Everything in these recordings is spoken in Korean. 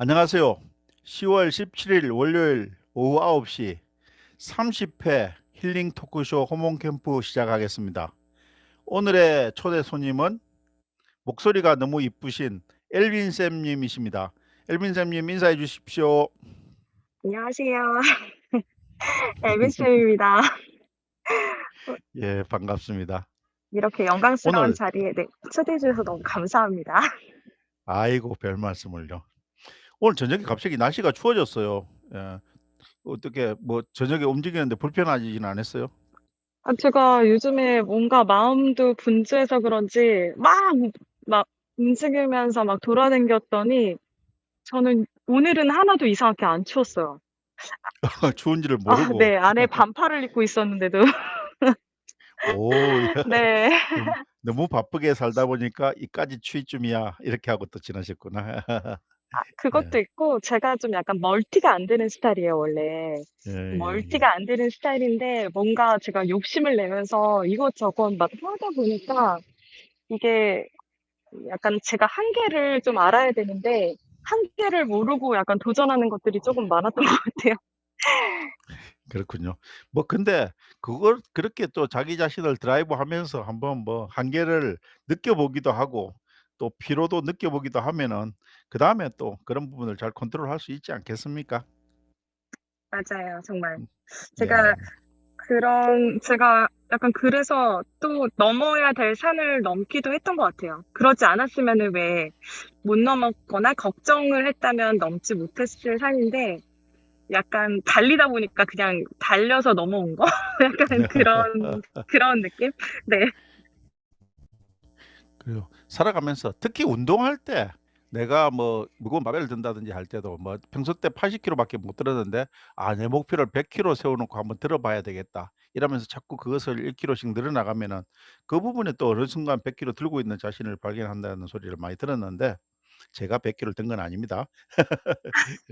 안녕하세요. 10월 17일 월요일 오후 9시 30회 힐링 토크쇼 호몬 캠프 시작하겠습니다. 오늘의 초대 손님은 목소리가 너무 이쁘신 엘빈 쌤님이십니다. 엘빈 쌤님 인사해 주십시오. 안녕하세요. 엘비스입니다. 예, 반갑습니다. 이렇게 영광스러운 오늘 자리에 초대해 주셔서 너무 감사합니다. 아이고 별 말씀을요. 오늘 저녁에 갑자기 날씨가 추워졌어요. 예, 어떻게 뭐 저녁에 움직이는데 불편하지는 않았어요? 제가 요즘에 뭔가 마음도 분주해서 그런지 막 움직이면서 막 돌아다녔더니 저는 오늘은 하나도 이상하게 안 추웠어요. 추운지를 모르고 네. 안에 반팔을 입고 있었는데도. 오, 야, 네. 너무 바쁘게 살다 보니까 '이까지 추위쯤이야.' 이렇게 하고 또 지나셨구나. 예. 그것도 있고 제가 좀 약간 멀티가 안 되는 스타일이에요 원래. 예예예. 멀티가 안 되는 스타일인데 뭔가 제가 욕심을 내면서 이것저것 막 하다 보니까 이게 약간 제가 한계를 좀 알아야 되는데 한계를 모르고 약간 도전하는 것들이 쪼금 많았던 것 같아요. 그렇군요. 뭐 근데 그걸 그렇게 또 자기 자신을 드라이브하면서 한번 뭐 한계를 느껴보기도 하고 또 피로도 느껴보기도 하면은 그다음에 또 그런 부분을 잘 컨트롤할 수 있지 않겠습니까? 맞아요. 정말. 음. 예. 제가 제가 약간 그래서 또 넘어야 될 산을 넘기도 했던 것 같아요. 그러지 않았으면은 왜 못 넘었거나 걱정을 했다면 넘지 못했을 산인데 약간 달리다 보니까 그냥 달려서 넘어온 거? 약간 그런 느낌? 네. 그래요. 살아가면서 특히 운동할 때 내가 뭐 무거운 바벨을 든다든지 할 때도 뭐 평소 때 80 킬로밖에 못 들었는데 '아 내 목표를 100 킬로 세워 놓고 한번 들어 봐야 되겠다.' 이러면서 자꾸 그것을 1 킬로씩 늘어나가면은 그 부분에 또 어느 순간 100 킬로 들고 있는 자신을 발견한다는 소리를 많이 들었는데 제가 100 킬로를 든 건 아닙니다.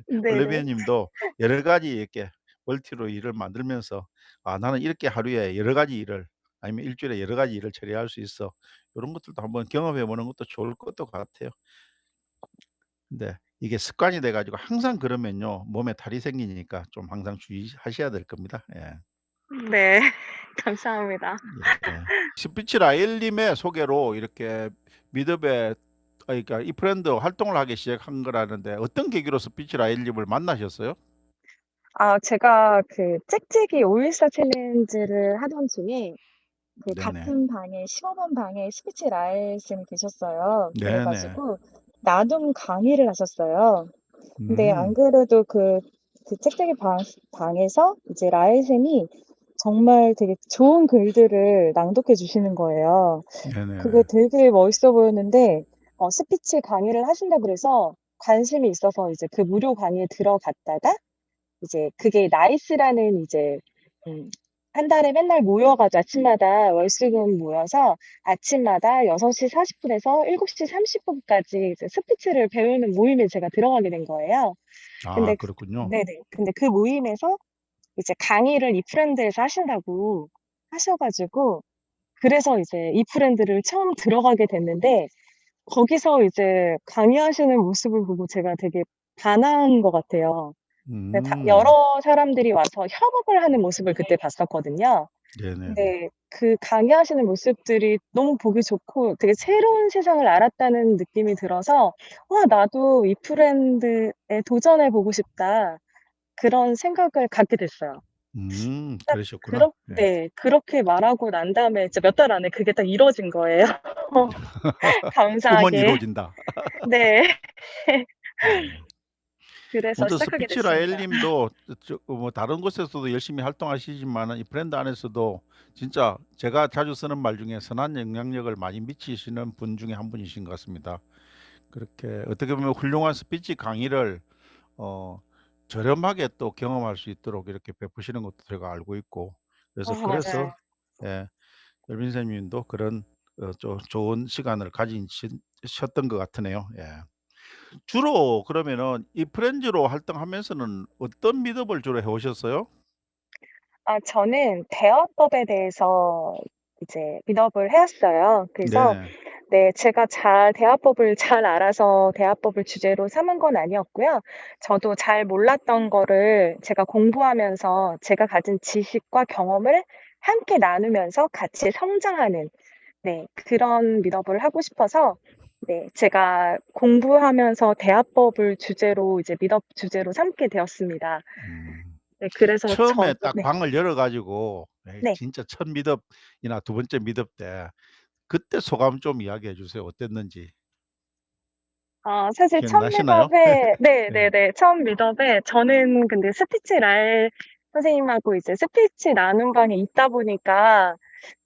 네네. 올리비아 님도 여러 가지 이렇게 멀티로 일을 만들면서 '아 나는 이렇게 하루에 여러 가지 일을 아니면 일 주일에 여러 가지 일을 처리할 수 있어.' 요런 것들도 한번 경험해 보는 것도 좋을 것도 같아요. 근데 이게 습관이 돼 가지고 항상 그러면요 몸에 탈이 생기니까 좀 항상 주의하셔야 될 겁니다. 예. 네. 감사합니다. 예. 스피치 라엘 님의 소개로 이렇게 미드베 그러니까 이 브랜드 활동을 하기 시작한 거라는데 어떤 계기로 스피치 라엘 님을 만나셨어요? 제가 짹짹이 오일사 챌린지를 하던 중에 네네. 같은 방에 15번 방에 스피치 라엘 쌤이 계셨어요. 그래 네네. 가지고 나눔 강의를 하셨어요. 근데 안 음. 그래도 책자기 방에서 이제 라엘 쌤이 정말 되게 좋은 글들을 낭독해 주시는 거예요. 그게 네네네. 되게 멋있어 보였는데 스피치 강의를 하신다 그래서 관심이 있어서 이제 그 무료 강의에 들어갔다가 이제 그게 나이스라는 이제 음 한 달에 맨날 모여 가지고 아침마다 월수금 모여서 아침마다 6시 40 분에서 7시 30 분까지 이제 스피치를 배우는 모임에 제가 들어가게 된 거예요. 아 근데 그렇군요. 네네. 근데 그 모임에서 이제 강의를 이프랜드에서 하신다고 하셔 가지고 그래서 이제 이프랜드를 처음 들어가게 됐는데 거기서 이제 강의하시는 모습을 보고 제가 되게 반한 것 같아요. 네, 음. 여러 사람들이 와서 협업을 하는 모습을 그때 봤었거든요. 네네네. 근데 그 강의하시는 모습들이 너무 보기 좋고 되게 새로운 세상을 알았다는 느낌이 들어서 '와 나도 이 브랜드에 도전해 보고 싶다.' 그런 생각을 갖게 됐어요. 딱 그러셨구나. 예. 그렇게 말하고 난 다음에 진짜 몇 달 안에 그게 딱 이루어진 거예요. 꿈은 감사하게. 이루어진다. 네. 예. 그래서 아무튼 시작하게 스피치 라엘 됐습니다. 님도 뭐 다른 곳에서도 열심히 활동하시지만은 이 브랜드 안에서도 진짜 제가 자주 쓰는 말 중에 선한 영향력을 많이 미치시는 분 중에 한 분이신 것 같습니다. 그렇게 어떻게 보면 훌륭한 스피치 강의를 어 저렴하게 또 경험할 수 있도록 이렇게 베푸시는 것도 제가 알고 있고 그래서 맞아요. 예 열빈 선생님도 그런 좋은 시간을 셨던 것 같으네요. 예. 주로 그러면은 이 프렌즈로 활동하면서는 어떤 미드업을 주로 해 오셨어요? 저는 대화법에 대해서 이제 빌업을 해 왔어요. 그래서 네네. 네, 제가 대화법을 잘 알아서 대화법을 주제로 삼은 건 아니었고요. 저도 잘 몰랐던 거를 제가 공부하면서 제가 가진 지식과 경험을 함께 나누면서 같이 성장하는, 네, 그런 미더블을 하고 싶어서, 네, 제가 공부하면서 대화법을 주제로 이제 미더 주제로 삼게 되었습니다. 음. 네, 그래서 처음에 저도, 딱 네, 방을 열어 가지고 네. 진짜 첫 미덥이나 두 번째 미덥 때 그때 소감 좀 이야기해 주세요. 어땠는지 사실 첫 기억나시나요? 미덕에, 예. 네네네. 첫 미덕에 저는 근데 스피치 선생님하고 이제 스피치 나눔 방에 있다 보니까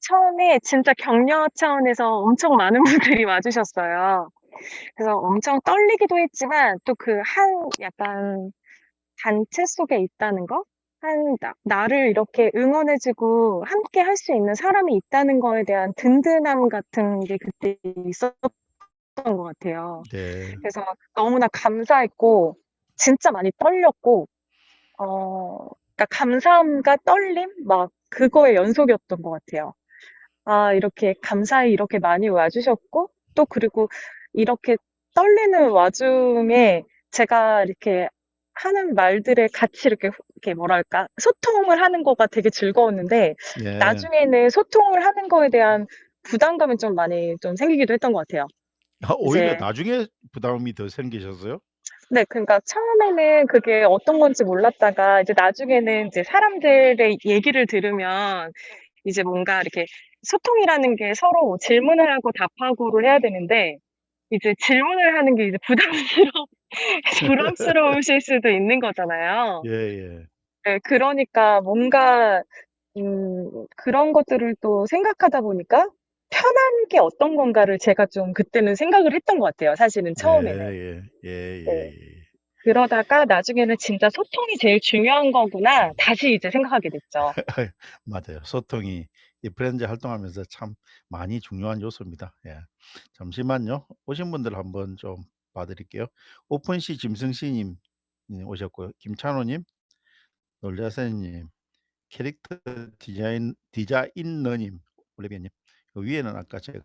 처음에 진짜 격려 차원에서 엄청 많은 분들이 와주셨어요. 그래서 엄청 떨리기도 했지만 또 약간 단체 속에 있다는 거? 나를 이렇게 응원해주고 함께 할 수 있는 사람이 있다는 거에 대한 든든함 같은 게 그때 있었던 것 같아요. 네. 그래서 너무나 감사했고 진짜 많이 떨렸고 그러니까 감사함과 떨림 막 그거의 연속이었던 것 같아요. 이렇게 감사히 이렇게 많이 와 주셨고 또 그리고 이렇게 떨리는 와중에 제가 이렇게 하는 말들에 같이 이렇게 뭐랄까 소통을 하는 거가 되게 즐거웠는데 예. 나중에는 소통을 하는 거에 대한 부담감이 좀 많이 좀 생기기도 했던 것 같아요. 오히려 이제 나중에 부담이 더 생기셨어요? 네. 그러니까 처음에는 그게 어떤 건지 몰랐다가 이제 나중에는 이제 사람들의 얘기를 들으면 이제 뭔가 이렇게 소통이라는 게 서로 질문을 하고 답하고를 해야 되는데 이제 질문을 하는 게 이제 부담스러우실 수도 있는 거잖아요. 예예. 예. 그러니까 뭔가 그런 것들을 또 생각하다 보니까 '편한 게 어떤 건가.'를 제가 좀 그때는 생각을 했던 것 같아요, 사실은 처음에는. 네. 예. 네. 예예예. 그러다가 나중에는 '진짜 소통이 제일 중요한 거구나.' 다시 이제 생각하게 됐죠. 맞아요. 소통이 이 브랜드 활동하면서 참 많이 중요한 요소입니다. 예. 잠시만요. 오신 분들 한번 좀 봐 드릴게요. 오픈시 짐승씨 님 오셨고요. 김찬호 님, 놀자세 님, 캐릭터 디자이너 님, 올리비아 님. 그 위에는 아까 제가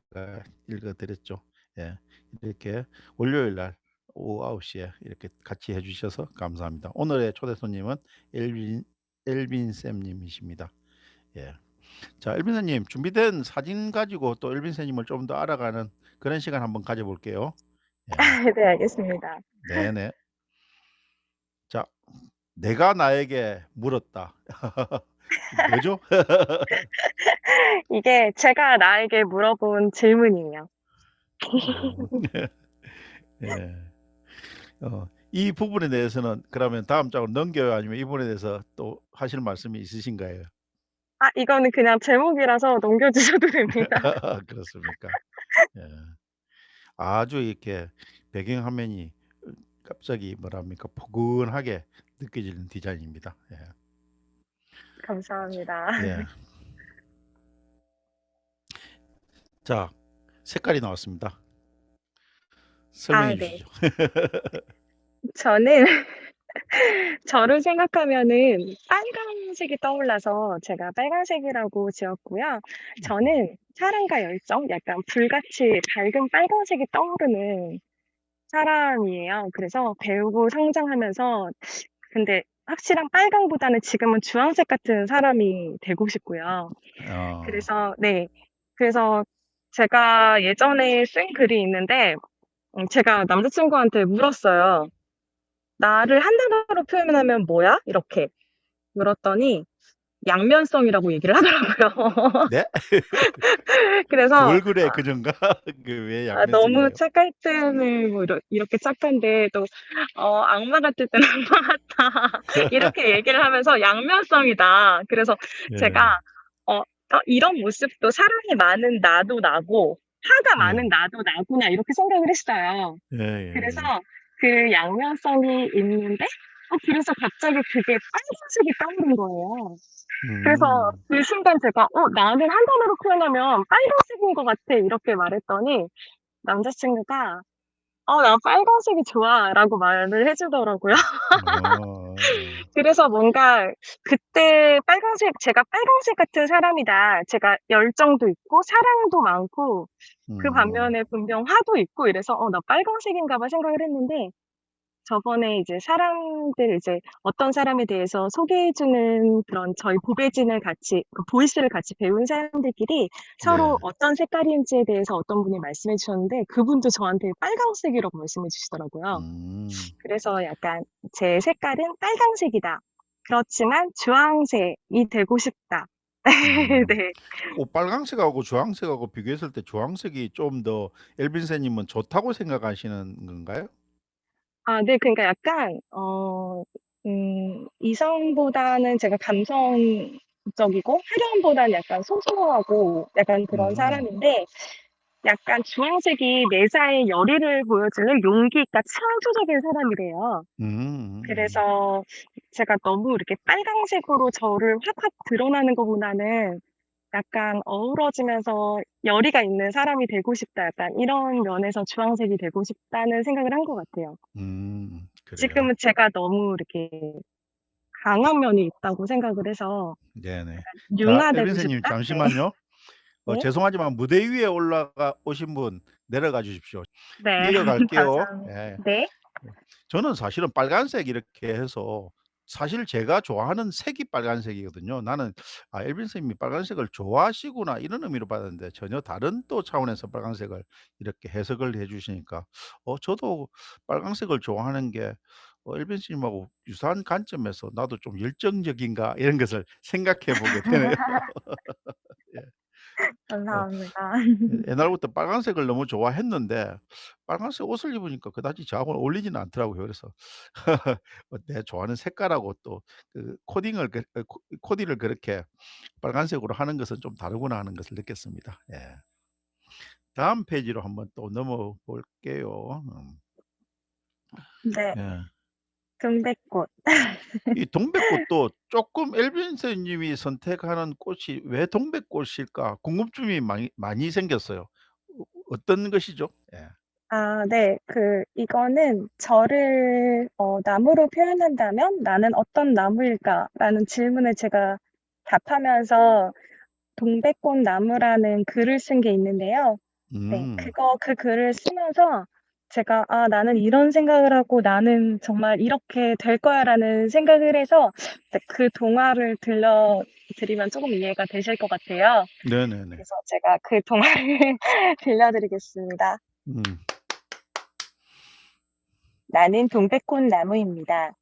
읽어 드렸죠. 예. 이렇게 월요일 날 오후 9 시에 이렇게 같이 해 주셔서 감사합니다. 오늘의 초대 손님은 엘빈 쌤 님이십니다. 예. 자, 엘빈 선님 준비된 사진 가지고 또 엘빈 선님을 좀 더 알아가는 그런 시간 한번 가져 볼게요. 예. 네 알겠습니다. 네네. 자, 내가 나에게 물었다. 뭐죠? 이게 제가 나에게 물어본 질문이에요. 음. 예. 이 부분에 대해서는 그러면 다음 장으로 넘겨요? 아니면 이 부분에 대해서 또 하실 말씀이 있으신가요? 이거는 그냥 제목이라서 넘겨 주셔도 됩니다. 그렇습니까? 예. 아주 이렇게 배경화면이 갑자기 뭐랍니까? 포근하게 느껴지는 디자인입니다. 예. 감사합니다. 예. 자, 색깔이 나왔습니다. 설명해 네. 주시죠. 저는 저를 생각하면은 빨간색이 떠올라서 제가 빨간색이라고 지었고요. 저는 사랑과 열정, 약간 불같이 밝은 빨간색이 떠오르는 사람이에요. 그래서 배우고 성장하면서 근데 확실한 빨강보다는 지금은 주황색 같은 사람이 되고 싶고요. 어. 그래서 네. 그래서 제가 예전에 쓴 글이 있는데 제가 남자친구한테 물었어요. "나를 한 단어로 표현하면 뭐야?" 이렇게 물었더니 양면성이라고 얘기를 하더라고요. 네? 그래서 얼굴에 그전가? 그 왜 너무 양면성이래요? 착할 때는 뭐 이렇게 착한데 또 악마 같을 때는 악마 같다. 이렇게 얘기를 하면서 양면성이다. 그래서 예. 제가 어 이런 모습도 사랑이 많은 나도 나고 화가 예. 많은 나도 나구나 이렇게 생각을 했어요. 그래서 예예예. 그 양면성이 있는데 그래서 갑자기 그게 빨간색이 떠오른 거예요. 그래서 음. 그 순간 제가 나는 한 단어로 표현하면 빨간색인 것 같아." 이렇게 말했더니 남자친구가 나 빨간색이 좋아."라고 말을 해 주더라고요. 예. 그래서 뭔가 그때 빨간색 제가 '빨간색 같은 사람이다.' 제가 열정도 있고 사랑도 많고 그 음. 반면에 분명 화도 있고 이래서 '나 빨간색인가 봐.' 생각을 했는데 저번에 이제 사람들 이제 어떤 사람에 대해서 소개해 주는 그런 저희 보배진을 같이 그 보이스를 같이 배운 사람들끼리 서로 네. 어떤 색깔인지에 대해서 어떤 분이 말씀해 주셨는데 그분도 저한테 빨강색이라고 말씀해 주시더라고요. 음. 그래서 약간 '제 색깔은 빨강색이다. 그렇지만 주황색이 되고 싶다.' 음. 네. 빨강색하고 주황색하고 비교했을 때 주황색이 좀 더 엘빈세 님은 좋다고 생각하시는 건가요? 네. 그러니까 약간 이성보다는 제가 감성적이고 화려함보다는 약간 소소하고 약간 그런 음. 사람인데 약간 주황색이 내사의 열의를 보여주는 용기 있고 창조적인 사람이래요. 음음음. 그래서 제가 너무 이렇게 빨강색으로 저를 확확 드러나는 것보다는 약간 어우러지면서 '열의가 있는 사람이 되고 싶다.' 약간 이런 면에서 '주황색이 되고 싶다.'는 생각을 한 것 같아요. 그래요? 지금은 제가 너무 이렇게 강한 면이 있다고 생각을 해서 네네. 자, 융화되고 엘빈세 님 싶다? 네. 잠시만요. 네. 죄송하지만 무대 위에 올라가 오신 분 내려가 주십시오. 네. 이어갈게요. 감사합니다. 예. 네. 예. 저는 사실은 빨간색 이렇게 해서 사실 제가 좋아하는 색이 빨간색이거든요. 나는 '아 엘빈 선생님이 빨간색을 좋아하시구나.' 이런 의미로 받았는데 전혀 다른 또 차원에서 빨간색을 이렇게 해석을 해 주시니까 저도 빨간색을 좋아하는 게 엘빈 스님하고 유사한 관점에서 '나도 좀 열정적인가?' 이런 것을 생각해 보게 되네요. 예. 어 감사합니다. 옛날부터 빨간색을 너무 좋아했는데 빨간색 옷을 입으니까 그다지 저하고는 어울리지는 않더라고요. 그래서 내 좋아하는 색깔하고 또 그 코딩을 코디를 그렇게 빨간색으로 하는 것은 좀 다르구나 하는 것을 느꼈습니다. 예. 다음 페이지로 한번 또 넘어 볼게요. 네. 예. 금백꽃. 이 동백꽃도 쪼끔 엘빈 선생님이 선택하는 꽃이 왜 동백꽃일까 궁금증이 많이 생겼어요. 어떤 것이죠? 예. 네. 이거는 저를 나무로 표현한다면 '나는 어떤 나무일까?'라는 질문을 제가 답하면서 동백꽃 나무라는 글을 쓴 게 있는데요. 네. 음. 그 글을 쓰면서 제가 '아 나는 이런 생각을 하고 나는 정말 이렇게 될 거야.'라는 생각을 해서 네 그 동화를 들려 드리면 쪼금 이해가 되실 것 같아요. 네네네. 그래서 제가 그 동화를 들려 드리겠습니다. 음. 나는 동백꽃 나무입니다.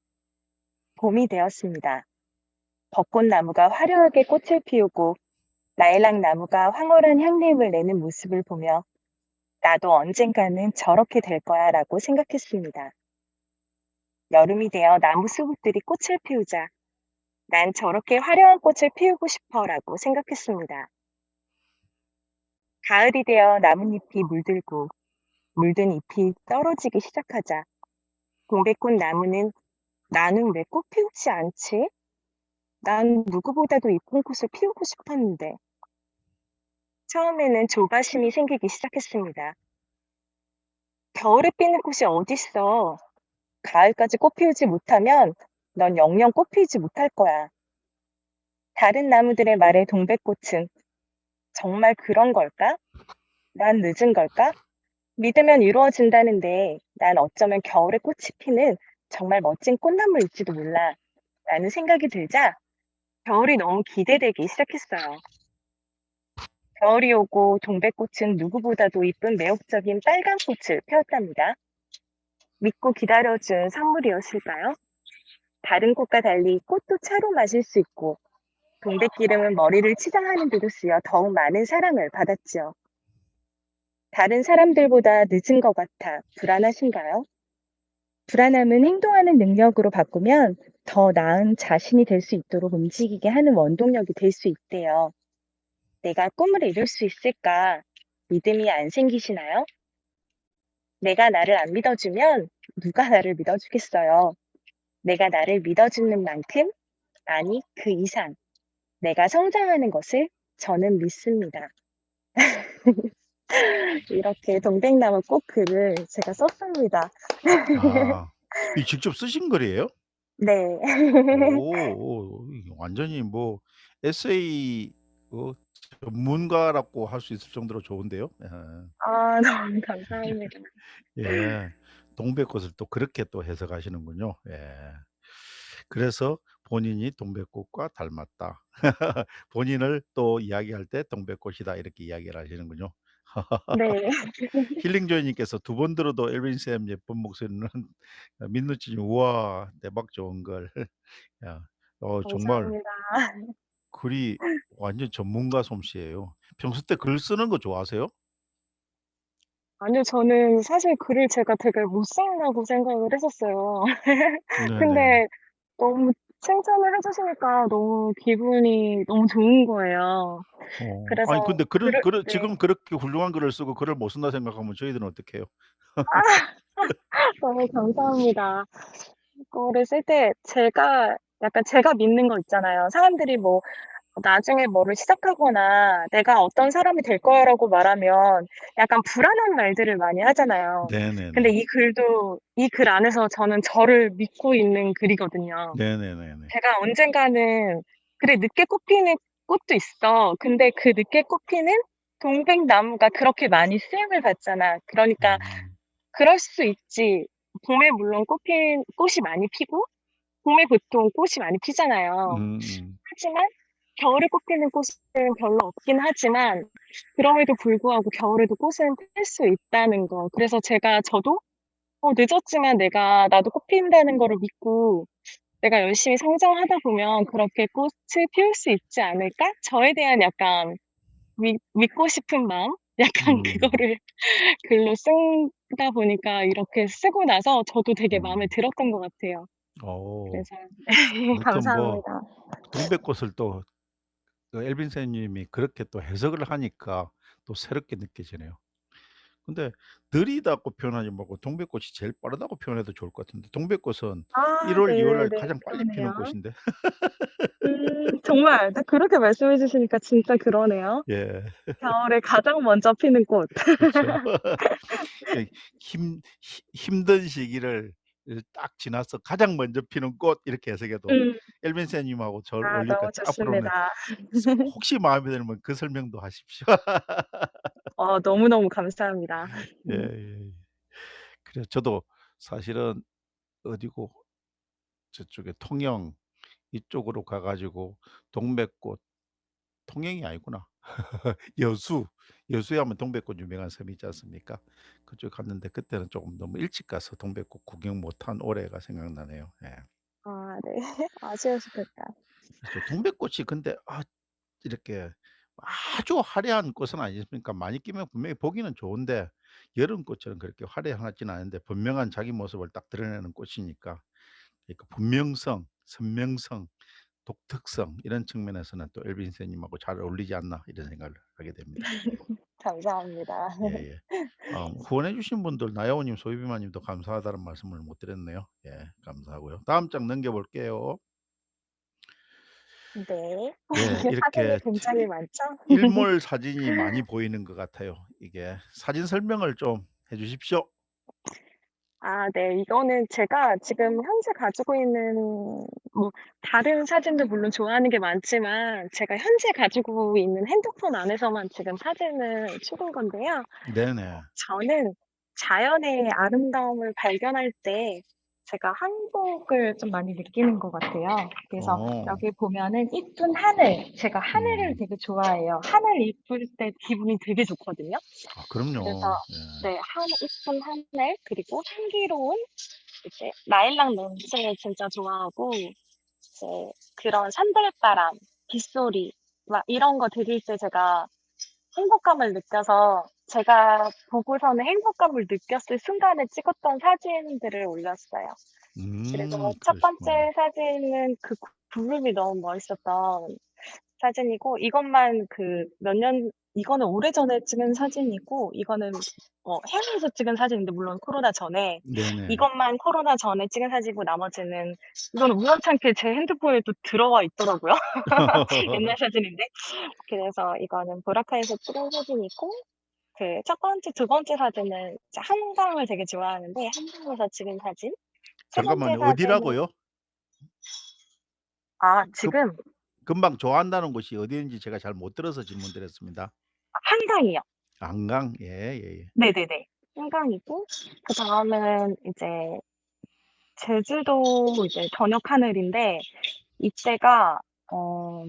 봄이 되었습니다. 벚꽃나무가 화려하게 꽃을 피우고 라일락 나무가 황홀한 향냄을 내는 모습을 보며 '나도 언젠가는 저렇게 될 거야.'라고 생각했습니다. 여름이 되어 나무 수국들이 꽃을 피우자 '난 저렇게 화려한 꽃을 피우고 싶어.'라고 생각했습니다. 가을이 되어 나뭇잎이 물들고 물든 잎이 떨어지기 시작하자 동백꽃 나무는 '나는 왜 꽃 피우지 않지? 난 누구보다도 이쁜 꽃을 피우고 싶었는데.' 처음에는 조바심이 생기기 시작했습니다. '겨울에 피는 꽃이 어딨어. 가을까지 꽃 피우지 못하면 넌 영영 꽃 피우지 못할 거야.' 다른 나무들의 말에 동백꽃은 '정말 그런 걸까? 난 늦은 걸까? 믿으면 이루어진다는데 난 어쩌면 겨울에 꽃이 피는 정말 멋진 꽃나무일지도 몰라.' 라는 생각이 들자 겨울이 너무 기대되기 시작했어요. 겨울이 오고 동백꽃은 누구보다도 이쁜 매혹적인 빨간 꽃을 피웠답니다. 믿고 기다려준 선물이었을까요? 다른 꽃과 달리 꽃도 차로 마실 수 있고 동백기름은 머리를 치장하는 데도 쓰여 더욱 많은 사랑을 받았지요. 다른 사람들보다 늦은 것 같아 불안하신가요? 불안함은 행동하는 능력으로 바꾸면 더 나은 자신이 될 수 있도록 움직이게 하는 원동력이 될 수 있대요. 내가 꿈을 이룰 수 있을까? 믿음이 안 생기시나요? 내가 나를 안 믿어주면 누가 나를 믿어주겠어요? 내가 나를 믿어주는 만큼, 아니, 그 이상, 내가 성장하는 것을 저는 믿습니다. 이렇게 동백나무 꽃 글을 제가 썼습니다. 아. 이 직접 쓰신 글이에요? 네. 이게 완전히 뭐 에세이 어 전문가라고 할 수 있을 정도로 좋은데요. 예. 아 너무 감사합니다. 예. 동백꽃을 또 그렇게 또 해석하시는군요. 예. 그래서 본인이 동백꽃과 닮았다. 본인을 또 이야기할 때 "동백꽃이다." 이렇게 이야기를 하시는군요. 네. 힐링 조이 님께서 "두 번 들어도 엘빈 쌤 예쁜 목소리는 민낯지님 우와 대박 좋은 걸." 야 정말 감사합니다. 글이 완전 전문가 솜씨예요. 평소 때 글 쓰는 거 좋아하세요? 아니요. 저는 사실 글을 제가 되게 못 쓴다고 생각을 했었어요. 네네. 근데 너무 칭찬을 해 주시니까 너무 기분이 너무 좋은 거예요. 아니 그래서 근데 글을 글을 글을 네. 지금 그렇게 훌륭한 글을 쓰고 글을 못 쓴다 생각하면 저희들은 어떡해요? 너무 감사합니다. 이거를 쓸 때 제가 약간 제가 믿는 거 있잖아요. 사람들이 뭐 나중에 뭐를 시작하거나 "내가 어떤 사람이 될 거야."라고 말하면 약간 불안한 말들을 많이 하잖아요. 근데 네네네. 이 글도 이 글 안에서 저는 저를 믿고 있는 글이거든요. 네네네네. 제가 언젠가는 '그래 늦게 꽃피는 꽃도 있어. 근데 그 늦게 꽃피는 동백나무가 그렇게 많이 쓰임을 받잖아. 그러니까 음. 그럴 수 있지. 봄에 물론 꽃이 많이 피고 봄에 보통 꽃이 많이 피잖아요. 음음. 하지만 겨울에 꽃피는 꽃은 별로 없긴 하지만 그럼에도 불구하고 겨울에도 꽃은 필 수 있다는 거. 그래서 저도 늦었지만 나도 꽃 핀다는 거를 믿고 '내가 열심히 성장하다 보면 그렇게 꽃을 피울 수 있지 않을까?' 저에 대한 약간 믿고 싶은 마음? 약간 음. 그거를 글로 쓰다 보니까 이렇게 쓰고 나서 저도 되게 마음에 음. 들었던 것 같아요. 어. 그래서 아무튼 뭐 감사합니다. 동백꽃을 또 엘빈 선생님이 그렇게 또 해석을 하니까 또 새롭게 느껴지네요. 근데 느리다고 표현하지 말고 동백꽃이 제일 빠르다고 표현해도 좋을 것 같은데 동백꽃은 1 아 월, 2 월날 네네네. 가장 빨리 피는 그러네요. 꽃인데. 정말 그렇게 말씀해 주시니까 진짜 그러네요. 예. 겨울에 가장 먼저 피는 꽃. 그렇죠. 그 힘든 시기를 딱 지나서 가장 먼저 피는 꽃 이렇게 해석해도 음. 엘빈 선생님하고 잘 아 어울릴 것 너무 같아요. 앞으로는 좋습니다. 혹시 마음에 들면 그 설명도 하십시오. 너무너무 감사합니다. 예예. 그래요. 저도 사실은 어디고 저쪽에 통영 이쪽으로 가 가지고 동백꽃 통영이 아니구나. 여수, 여수에 하면 동백꽃 유명한 섬이 있지 않습니까? 그쪽 갔는데 그때는 쪼금 너무 일찍 가서 동백꽃 구경 못한 올해가 생각나네요. 예. 아 네. 아쉬우시겠다. 그렇죠. 동백꽃이 근데 이렇게 아주 화려한 꽃은 아니니까 많이 끼면 분명히 보기는 좋은데 여름꽃처럼 그렇게 화려하지는 않은데 분명한 자기 모습을 딱 드러내는 꽃이니까 그러니까 분명성, 선명성, 독특성 이런 측면에서는 또 엘빈 선생님하고 잘 어울리지 않나 이런 생각을 하게 됩니다. 감사합니다. 예예. 후원해 주신 분들 나야오 님, 소유비마 님도 감사하다는 말씀을 못 드렸네요. 예 감사하고요. 다음 장 넘겨 볼게요. 네. 예 사진이 이렇게 굉장히 많죠? 일몰 사진이 많이 보이는 것 같아요. 이게 사진 설명을 좀 해 주십시오. 아 네. 이거는 제가 지금 현재 가지고 있는 뭐 다른 사진도 물론 좋아하는 게 많지만 제가 현재 가지고 있는 핸드폰 안에서만 지금 사진을 찍은 건데요. 네네. 저는 자연의 아름다움을 발견할 때 제가 한국을 좀 많이 느끼는 것 같아요. 그래서 어. 여기 보면은 이쁜 하늘, 제가 하늘을 음. 되게 좋아해요. 하늘 이쁠 때 기분이 되게 좋거든요. 그래서 그럼요. 예. 네, 이쁜 하늘, 그리고 향기로운 이제 라일락 냄새를 진짜 좋아하고, 이제 그런 산들바람, 빗소리, 막 이런 거 들을 때 제가 행복감을 느껴서 제가 보고서는 행복감을 느꼈을 순간에 찍었던 사진들을 올렸어요. 그리고 첫 그러시구나. 번째 사진은 그 구름이 너무 멋있었던 사진이고, 이것만 몇 년, 이거는 오래전에 찍은 사진이고, 이거는 해외에서 찍은 사진인데, 물론 코로나 전에. 네네. 이것만 코로나 전에 찍은 사진이고, 나머지는, 이거는 우연찮게 제 핸드폰에 또 들어와 있더라고요. 옛날 사진인데. 그래서 이거는 보라카이에서 찍은 사진이고, 첫 번째, 두 번째 사진은 이제 한강을 되게 좋아하는데 한강에서 찍은 사진. 세 번째 잠깐만요. 사진은 어디라고요? 금 지금 금방 좋아한다는 곳이 어디인지 제가 잘 못 들어서 질문드렸습니다. 한강이요. 안강? 예예예. 네네네. 한강이고 그다음은 이제 제주도 이제 저녁 하늘인데 이때가 어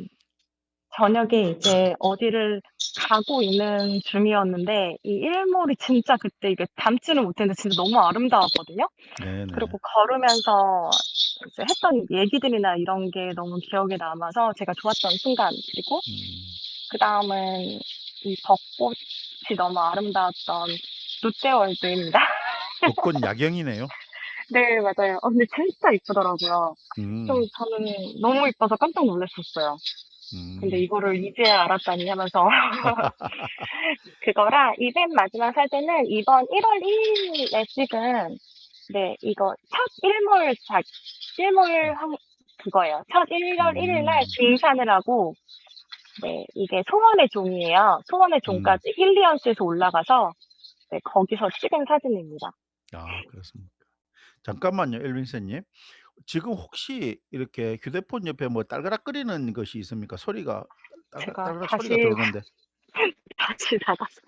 저녁에 이제 어디를 가고 있는 중이었는데 이 일몰이 진짜 그때 이게 담지는 못했는데 진짜 너무 아름다웠거든요. 네네. 그리고 걸으면서 이제 했던 얘기들이나 이런 게 너무 기억에 남아서 제가 좋았던 순간. 그리고 음. 그다음은 이 벚꽃이 너무 아름다웠던 롯데월드입니다. 벚꽃 야경이네요. 네 맞아요. 근데 진짜 이쁘더라고요. 좀 음. 저는 너무 이뻐서 깜짝 놀랐었어요. 근데 음. 이거를 이제야 알았다니 하면서 그거랑 이 맨 마지막 사진은 이번 1월 1 일에 찍은 네 이거 첫 일몰 한 그거예요. 첫 1월 1일날 음. 등산을 하고 네 이게 소원의 종이에요. 소원의 음. 종까지 힐리언스에서 올라가서 네 거기서 찍은 사진입니다. 아 그렇습니까. 잠깐만요, 엘빈스님. 지금 혹시 이렇게 휴대폰 옆에 뭐 딸그락거리는 것이 있습니까? 소리가 제가 딸그락 소리가 다시 들어오는데. 다시 닫았어요.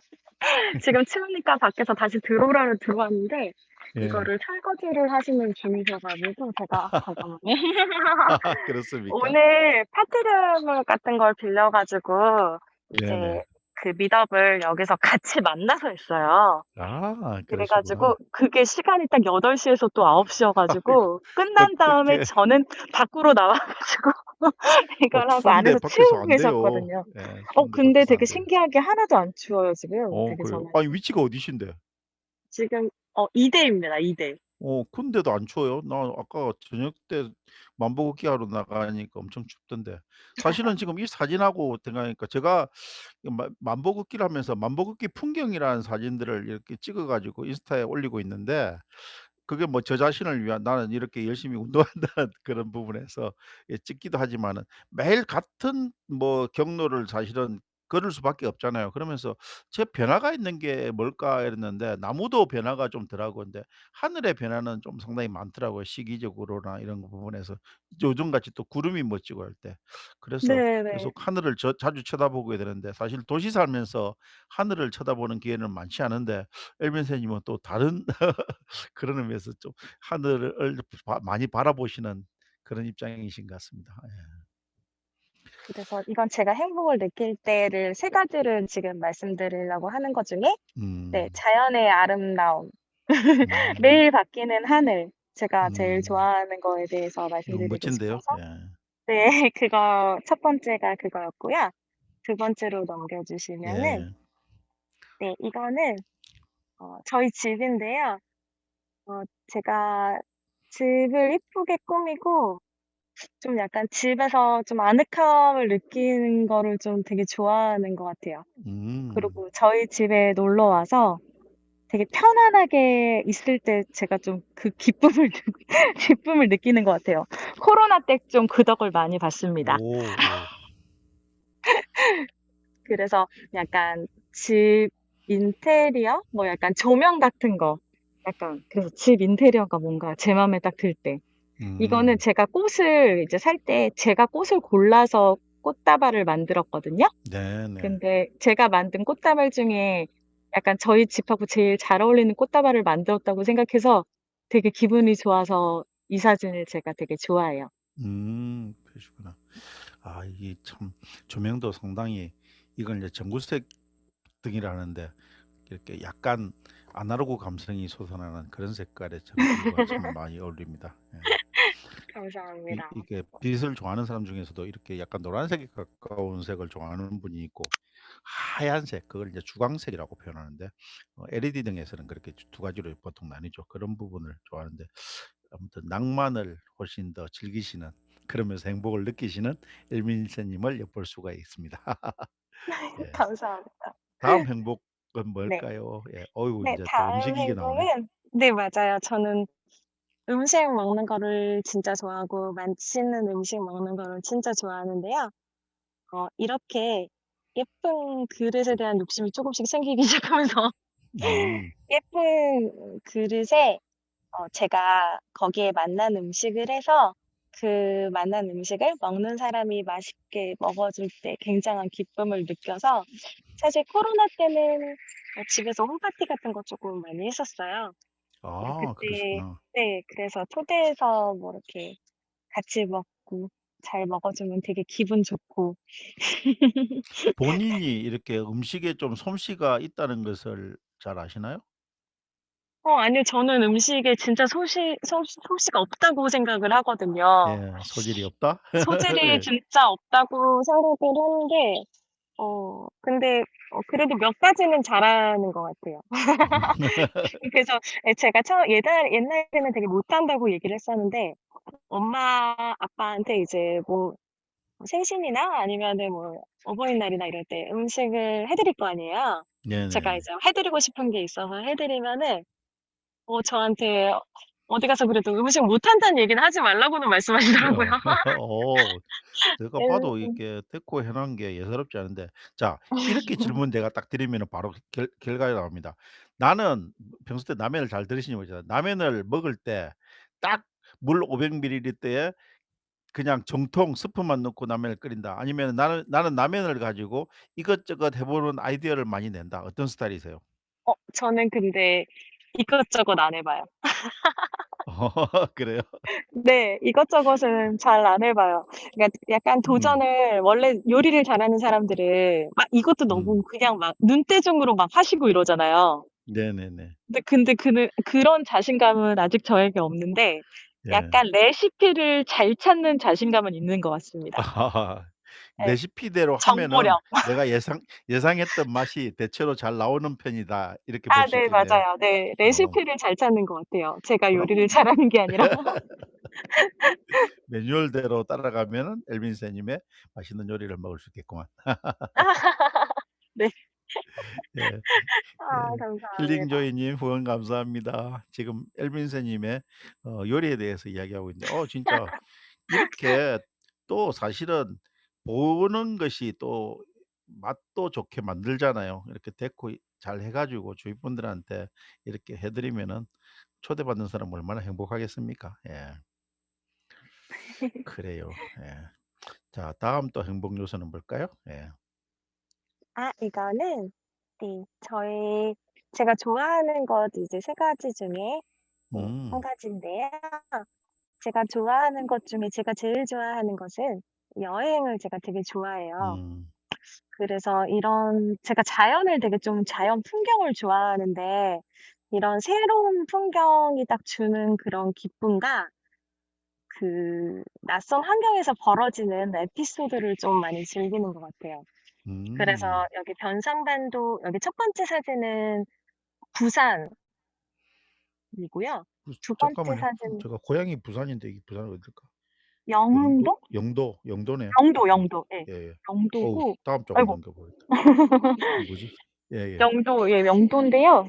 지금 추우니까 밖에서 다시 들어오라고 들어왔는데 예. 이거를 설거지를 하시는 중이셔 가지고 제가 잠깐만요. 그렇습니까? 오늘 파티룸 같은 걸 빌려 가지고 네네. 이제 그 미더블 여기서 같이 만나서 했어요. 아 그래 그러시구나. 가지고 그게 시간이 딱 8시 에서 또 9시 여 아이고 가지고 끝난 다음에 어떡해. 저는 밖으로 나와 가지고 이걸 하고 추운데 안에서 밖에서 치우고 안 돼요. 계셨거든요. 예. 추운데 근데 밖에서 되게 안 돼요. 신기하게 하나도 안 추워요 지금. 되게 그래요? 저는 아니 위치가 어디신데? 지금 2 대입니다, 2 대. 근데도 안 추워요? 나 아까 저녁 때 만보걷기 하러 나가니까 엄청 춥던데. 사실은 지금 이 사진하고 생각하니까 제가 이 만보걷기를 하면서 만보걷기 풍경이라는 사진들을 이렇게 찍어 가지고 인스타에 올리고 있는데 그게 뭐 저 자신을 위한 '나는 이렇게 열심히 운동한다.'는 그런 부분에서 찍기도 하지만은 매일 같은 뭐 경로를 사실은 걸을 수밖에 없잖아요. 그러면서 '제 변화가 있는 게 뭘까?' 이랬는데 나무도 변화가 좀 덜하고 근데 하늘의 변화는 좀 상당히 많더라고요, 시기적으로나 이런 부분에서. 요즘같이 또 구름이 멋지고 할 때. 그래서 네네. 계속 하늘을 자주 쳐다보게 되는데 사실 도시 살면서 하늘을 쳐다보는 기회는 많지 않은데 엘빈 선생님은 또 다른 그런 의미에서 좀 하늘을 많이 바라보시는 그런 입장이신 것 같습니다. 예. 그래서 이건 제가 행복을 느낄 때를 세 가지를 지금 말씀드리려고 하는 것 중에 네 음. 자연의 아름다움, 음. 매일 바뀌는 하늘 제가 제일 음. 좋아하는 거에 대해서 너무 말씀드리고 멋진데요. 싶어서 예. 네 그거 첫 번째가 그거였고요. 두 번째로 넘겨 주시면은 예. 네 이거는 저희 집인데요. 제가 집을 이쁘게 꾸미고 좀 약간 집에서 좀 아늑함을 느끼는 거를 좀 되게 좋아하는 것 같아요. 음. 그리고 저희 집에 놀러 와서 되게 편안하게 있을 때 제가 좀 그 기쁨을 기쁨을 느끼는 것 같아요. 코로나 때 좀 그 덕을 많이 봤습니다. 오. 그래서 약간 집 인테리어 뭐 약간 조명 같은 거 약간 그래서 집 인테리어가 뭔가 제 맘에 딱 들 때 이거는 음. 제가 꽃을 이제 살 때 제가 꽃을 골라서 꽃다발을 만들었거든요. 네네. 근데 제가 만든 꽃다발 중에 약간 저희 집하고 제일 잘 어울리는 꽃다발을 만들었다고 생각해서 되게 기분이 좋아서 이 사진을 제가 되게 좋아해요. 그러시구나. 이게 참 조명도 상당히 이걸 이제 전구색 등이라는데 이렇게 약간 아날로그 감성이 솟아나는 그런 색깔의 전구가 참 많이 어울립니다. 예. 감사합니다. 이게 빛을 좋아하는 사람 중에서도 이렇게 약간 노란색에 가까운 색을 좋아하는 분이 있고 하얀색 그걸 이제 주광색이라고 표현하는데 LED 등에서는 그렇게 두 가지로 보통 나뉘죠. 그런 부분을 좋아하는데 아무튼 낭만을 훨씬 더 즐기시는 그러면서 행복을 느끼시는 엘민세 님을 엿볼 수가 있습니다. 예. 감사합니다. 다음 행복은 네. 뭘까요? 예. 어유 네 인제 또 다음 음식 얘기 나오네. 행동은 네 맞아요. 저는 음식 먹는 거를 진짜 좋아하고 맛있는 음식 먹는 거를 진짜 좋아하는데요. 이렇게 예쁜 그릇에 대한 욕심이 쪼금씩 생기기 시작하면서 음. 예쁜 그릇에 제가 거기에 맛난 음식을 해서 그 맛난 음식을 먹는 사람이 맛있게 먹어줄 때 굉장한 기쁨을 느껴서 사실 코로나 때는 집에서 홈파티 같은 거 쪼끔 많이 했었어요. 근데 아 그때 그러시구나. 네 그래서 초대해서 뭐 이렇게 같이 먹고 잘 먹어 주면 되게 기분 좋고 본인이 이렇게 음식에 좀 솜씨가 있다는 것을 잘 아시나요? 아니요. 저는 음식에 진짜 솜씨가 없다고 생각을 하거든요. 예. 소질이 없다? 소질이 예. 진짜 없다고 생각을 하는데 근데 그래도 몇 가지는 잘하는 것 같아요. 그래서 제가 옛날에는 되게 못한다고 얘기를 했었는데 엄마 아빠한테 이제 뭐 생신이나 아니면은 뭐 어버이날이나 이럴 때 음식을 해 드릴 거 아니에요. 제가 네네네. 이제 해 드리고 싶은 게 있어서 해 드리면은 저한테 어디 가서 그래도 음식 못한다는 얘기는 하지 말라고는 말씀하시더라고요. 어. 어. 내가 봐도 음. 이렇게 데코 해 놓은 게 예사롭지 않은데 자 이렇게 질문 내가 딱 드리면은 바로 결과가 나옵니다. 나는 평소 때 라면을 잘 들으시는지 모르지만 라면을 먹을 때 딱 물 500ml에 그냥 정통 스프만 넣고 라면을 끓인다. 아니면은 나는 라면을 가지고 이것저것 해 보는 아이디어를 많이 낸다. 어떤 스타일이세요? 저는 근데 이것저것 안 해 봐요. 그래요? 네. 이것저것은 잘 안 해 봐요. 그러니까 약간 음. 도전을 원래 요리를 잘하는 사람들은 막 이것도 너무 음. 그냥 막 눈대중으로 막 하시고 이러잖아요. 네네네. 근데 그런 자신감은 아직 저에게 없는데 예. 약간 레시피를 잘 찾는 자신감은 있는 것 같습니다. 아하. 예. 레시피대로 하면은 정보력. 내가 예상했던 맛이 대체로 잘 나오는 편이다. 이렇게 볼 아 수 네 있겠네요. 맞아요. 네. 어. 레시피를 잘 찾는 것 같아요. 제가 요리를 그럼 잘하는 게 아니라. 매뉴얼대로 따라가면은 엘빈 선생님의 맛있는 요리를 먹을 수 있겠구만. 네. 예. 아 예. 힐링 감사합니다. 조이님 후원 감사합니다. 지금 엘빈 선생님의 요리에 대해서 이야기하고 있는데 진짜 이렇게 또 사실은 보는 것이 또 맛도 좋게 만들잖아요. 이렇게 데코 잘 해 가지고 주위 분들한테 이렇게 해 드리면은 초대받는 사람 얼마나 행복하겠습니까? 예. 그래요. 예. 자 다음 또 행복 요소는 뭘까요? 예. 이거는 네 제가 좋아하는 것 이제 세 가지 중에 한 음. 가지인데요. 제가 좋아하는 것 중에 제가 제일 좋아하는 것은 여행을 제가 되게 좋아해요. 음. 그래서 이런 제가 자연을 되게 좀 자연 풍경을 좋아하는데 이런 새로운 풍경이 딱 주는 그런 기쁨과 그 낯선 환경에서 벌어지는 에피소드를 좀 많이 즐기는 것 같아요. 그래서 음. 여기 변산반도 여기 첫 번째 사진은 부산이고요. 두 번째 잠깐만요. 사진 제가 고향이 부산인데 이게 부산 어딜까? 영도? 영도? 영도네요. 영도. 예. 예예. 어우 영도고 다음 조금 아이고 넘겨 보겠다. 뭐지? 예예. 영도인데요.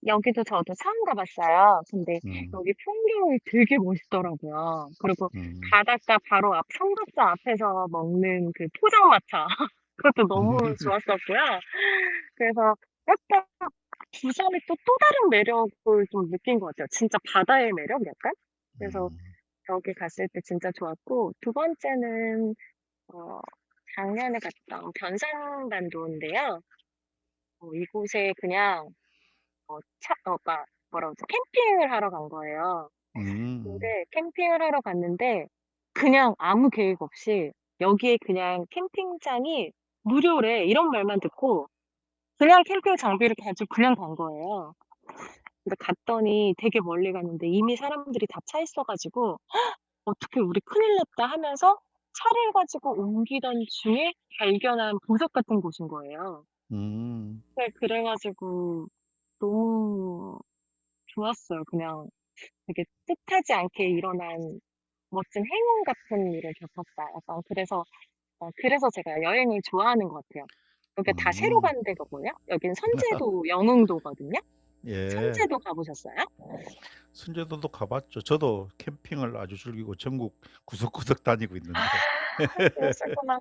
여기도 저도 처음 가 봤어요. 근데 음. 여기 풍경이 되게 멋있더라고요. 그리고 음. 바닷가 바로 앞 삼각대 앞에서 먹는 그 포장마차 그것도 너무 좋았었고요. 그래서 약간 부산의 또 다른 매력을 좀 느낀 것 같아요. 진짜 바다의 매력 약간? 그래서 음. 여기 갔을 때 진짜 좋았고 두 번째는 어 작년에 갔던 변산반도인데요. 이곳에 그냥 그러니까 뭐라 그러지? 캠핑을 하러 간 거예요. 음. 근데 캠핑을 하러 갔는데 그냥 아무 계획 없이 여기에 그냥 "캠핑장이 무료래." 이런 말만 듣고 그냥 캠핑 장비를 가지고 그냥 간 거예요. 근데 갔더니 되게 멀리 갔는데 이미 사람들이 다 차 있어 가지고 '어떡해 우리 큰일 났다.' 하면서 차를 가지고 옮기던 중에 발견한 보석 같은 곳인 거예요. 음. 네 그래 가지고 너무 좋았어요. 그냥 되게 뜻하지 않게 일어난 멋진 행운 같은 일을 겪었다. 약간 그래서 제가 여행을 좋아하는 것 같아요. 여기가 다 새로 음. 간 데거든요. 여기는 선제도 영흥도거든요. 예. 선제도 가 보셨어요? 순제도도 가 봤죠. 저도 캠핑을 아주 즐기고 전국 구석구석 다니고 있는데. 그러시구나.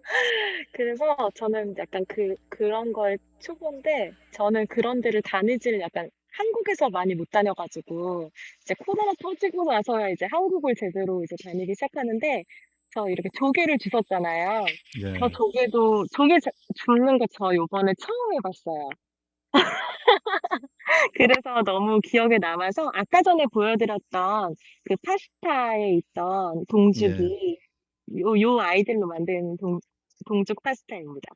그래서 저는 약간 그런 거에 초보인데 저는 그런 데를 다니지를 약간 한국에서 많이 못 다녀 가지고 이제 코로나 터지고 나서야 이제 한국을 제대로 이제 다니기 시작하는데 저 이렇게 조개를 주셨잖아요. 저 네. 조개도 조개 줍는 거 저 요번에 처음 해 봤어요. 그래서 너무 기억에 남아서 아까 전에 보여 드렸던 그 파스타에 있던 네. 동죽이 요 아이들로 만든 동죽 파스타입니다.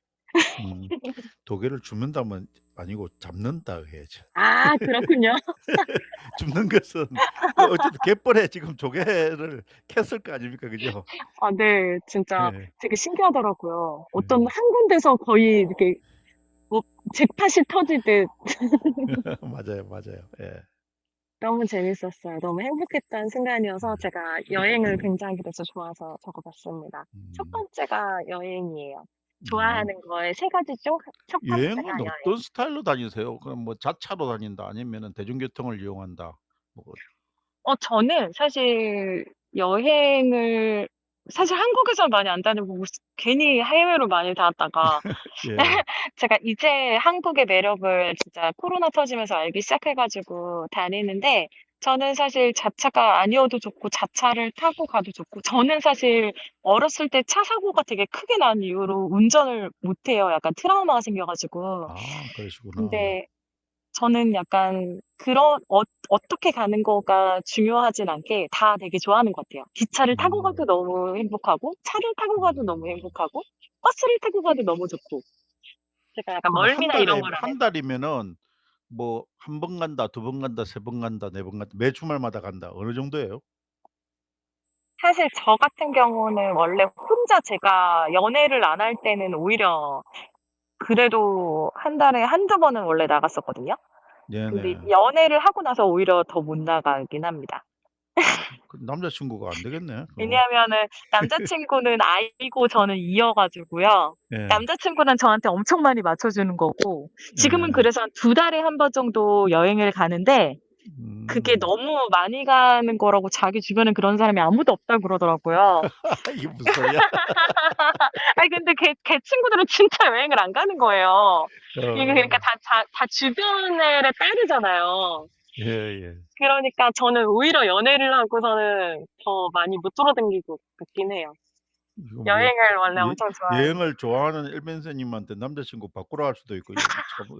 음. 도개를 줍는다면 아니고 잡는다 해야죠. 아 그렇군요. 줍는 것은 어쨌든 갯벌에 지금 조개를 캤을 거 아닙니까? 그죠? 아 네. 진짜 예. 되게 신기하더라고요. 어떤 예. 한 군데서 거의 이렇게 뭐 잭팟이 터지듯 맞아요, 맞아요. 예. 너무 재밌었어요. 너무 행복했던 순간이어서 제가 여행을 굉장히 그래서 좋아서 적어 봤습니다. 첫 음. 번째가 여행이에요. 아. 좋아하는 거에 세 가지 중 첫 번째가 여행은 여행. 어떤 스타일로 다니세요? 그럼 뭐 자차로 다닌다 아니면은 대중교통을 이용한다. 뭐 저는 사실 여행을 사실 한국에서 많이 안 다니고 괜히 해외로 많이 다녔다가 예. 제가 이제 한국의 매력을 진짜 코로나 터지면서 알기 시작해 가지고 다니는데 저는 사실 자차가 아니어도 좋고 자차를 타고 가도 좋고 저는 사실 어렸을 때 차 사고가 되게 크게 난 이후로 운전을 못 해요. 약간 트라우마가 생겨 가지고. 아 그러시구나. 근데 저는 약간 그런 어떻게 가는 거가 중요하진 않게 다 되게 좋아하는 것 같아요. 기차를 타고 가도 음. 너무 행복하고 차를 타고 가도 너무 음. 행복하고 버스를 타고 가도 너무 좋고 제가 약간 그러면 한 멀미나 이런 달에 걸 안 한 해서. 달이면은 뭐 한 번 간다, 두 번 간다, 세 번 간다, 네 번 간다 매 주말마다 간다 어느 정도예요? 사실 저 같은 경우는 원래 혼자 제가 연애를 안 할 때는 오히려 그래도 한 달에 한두 번은 원래 나갔었거든요. 근데 네네. 연애를 하고 나서 오히려 더 못 나가긴 합니다. 그 남자 친구가 안 되겠네 그거. 왜냐하면은 남자 친구는 I고 저는 E여 가지고요. 예. 남자 친구는 저한테 엄청 많이 맞춰 주는 거고 지금은 예. 그래서 한 두 달에 한 번 정도 여행을 가는데 그게 음. 너무 많이 가는 거라고 자기 주변에 그런 사람이 아무도 없다고 그러더라고요. 이게 무슨 소리야? 아니 근데 걔 친구들은 진짜 여행을 안 가는 거예요. 이게 그러니까 어. 다 주변 애를 따르잖아요. 예예. 그러니까 저는 오히려 연애를 하고서는 더 많이 못 돌아다닌 것 같긴 해요. 이거 뭐 여행을 원래 여 엄청 좋아하는데. 여행을 좋아하는 일면세님한테 남자친구 바꾸라 할 수도 있고 이거 참 이거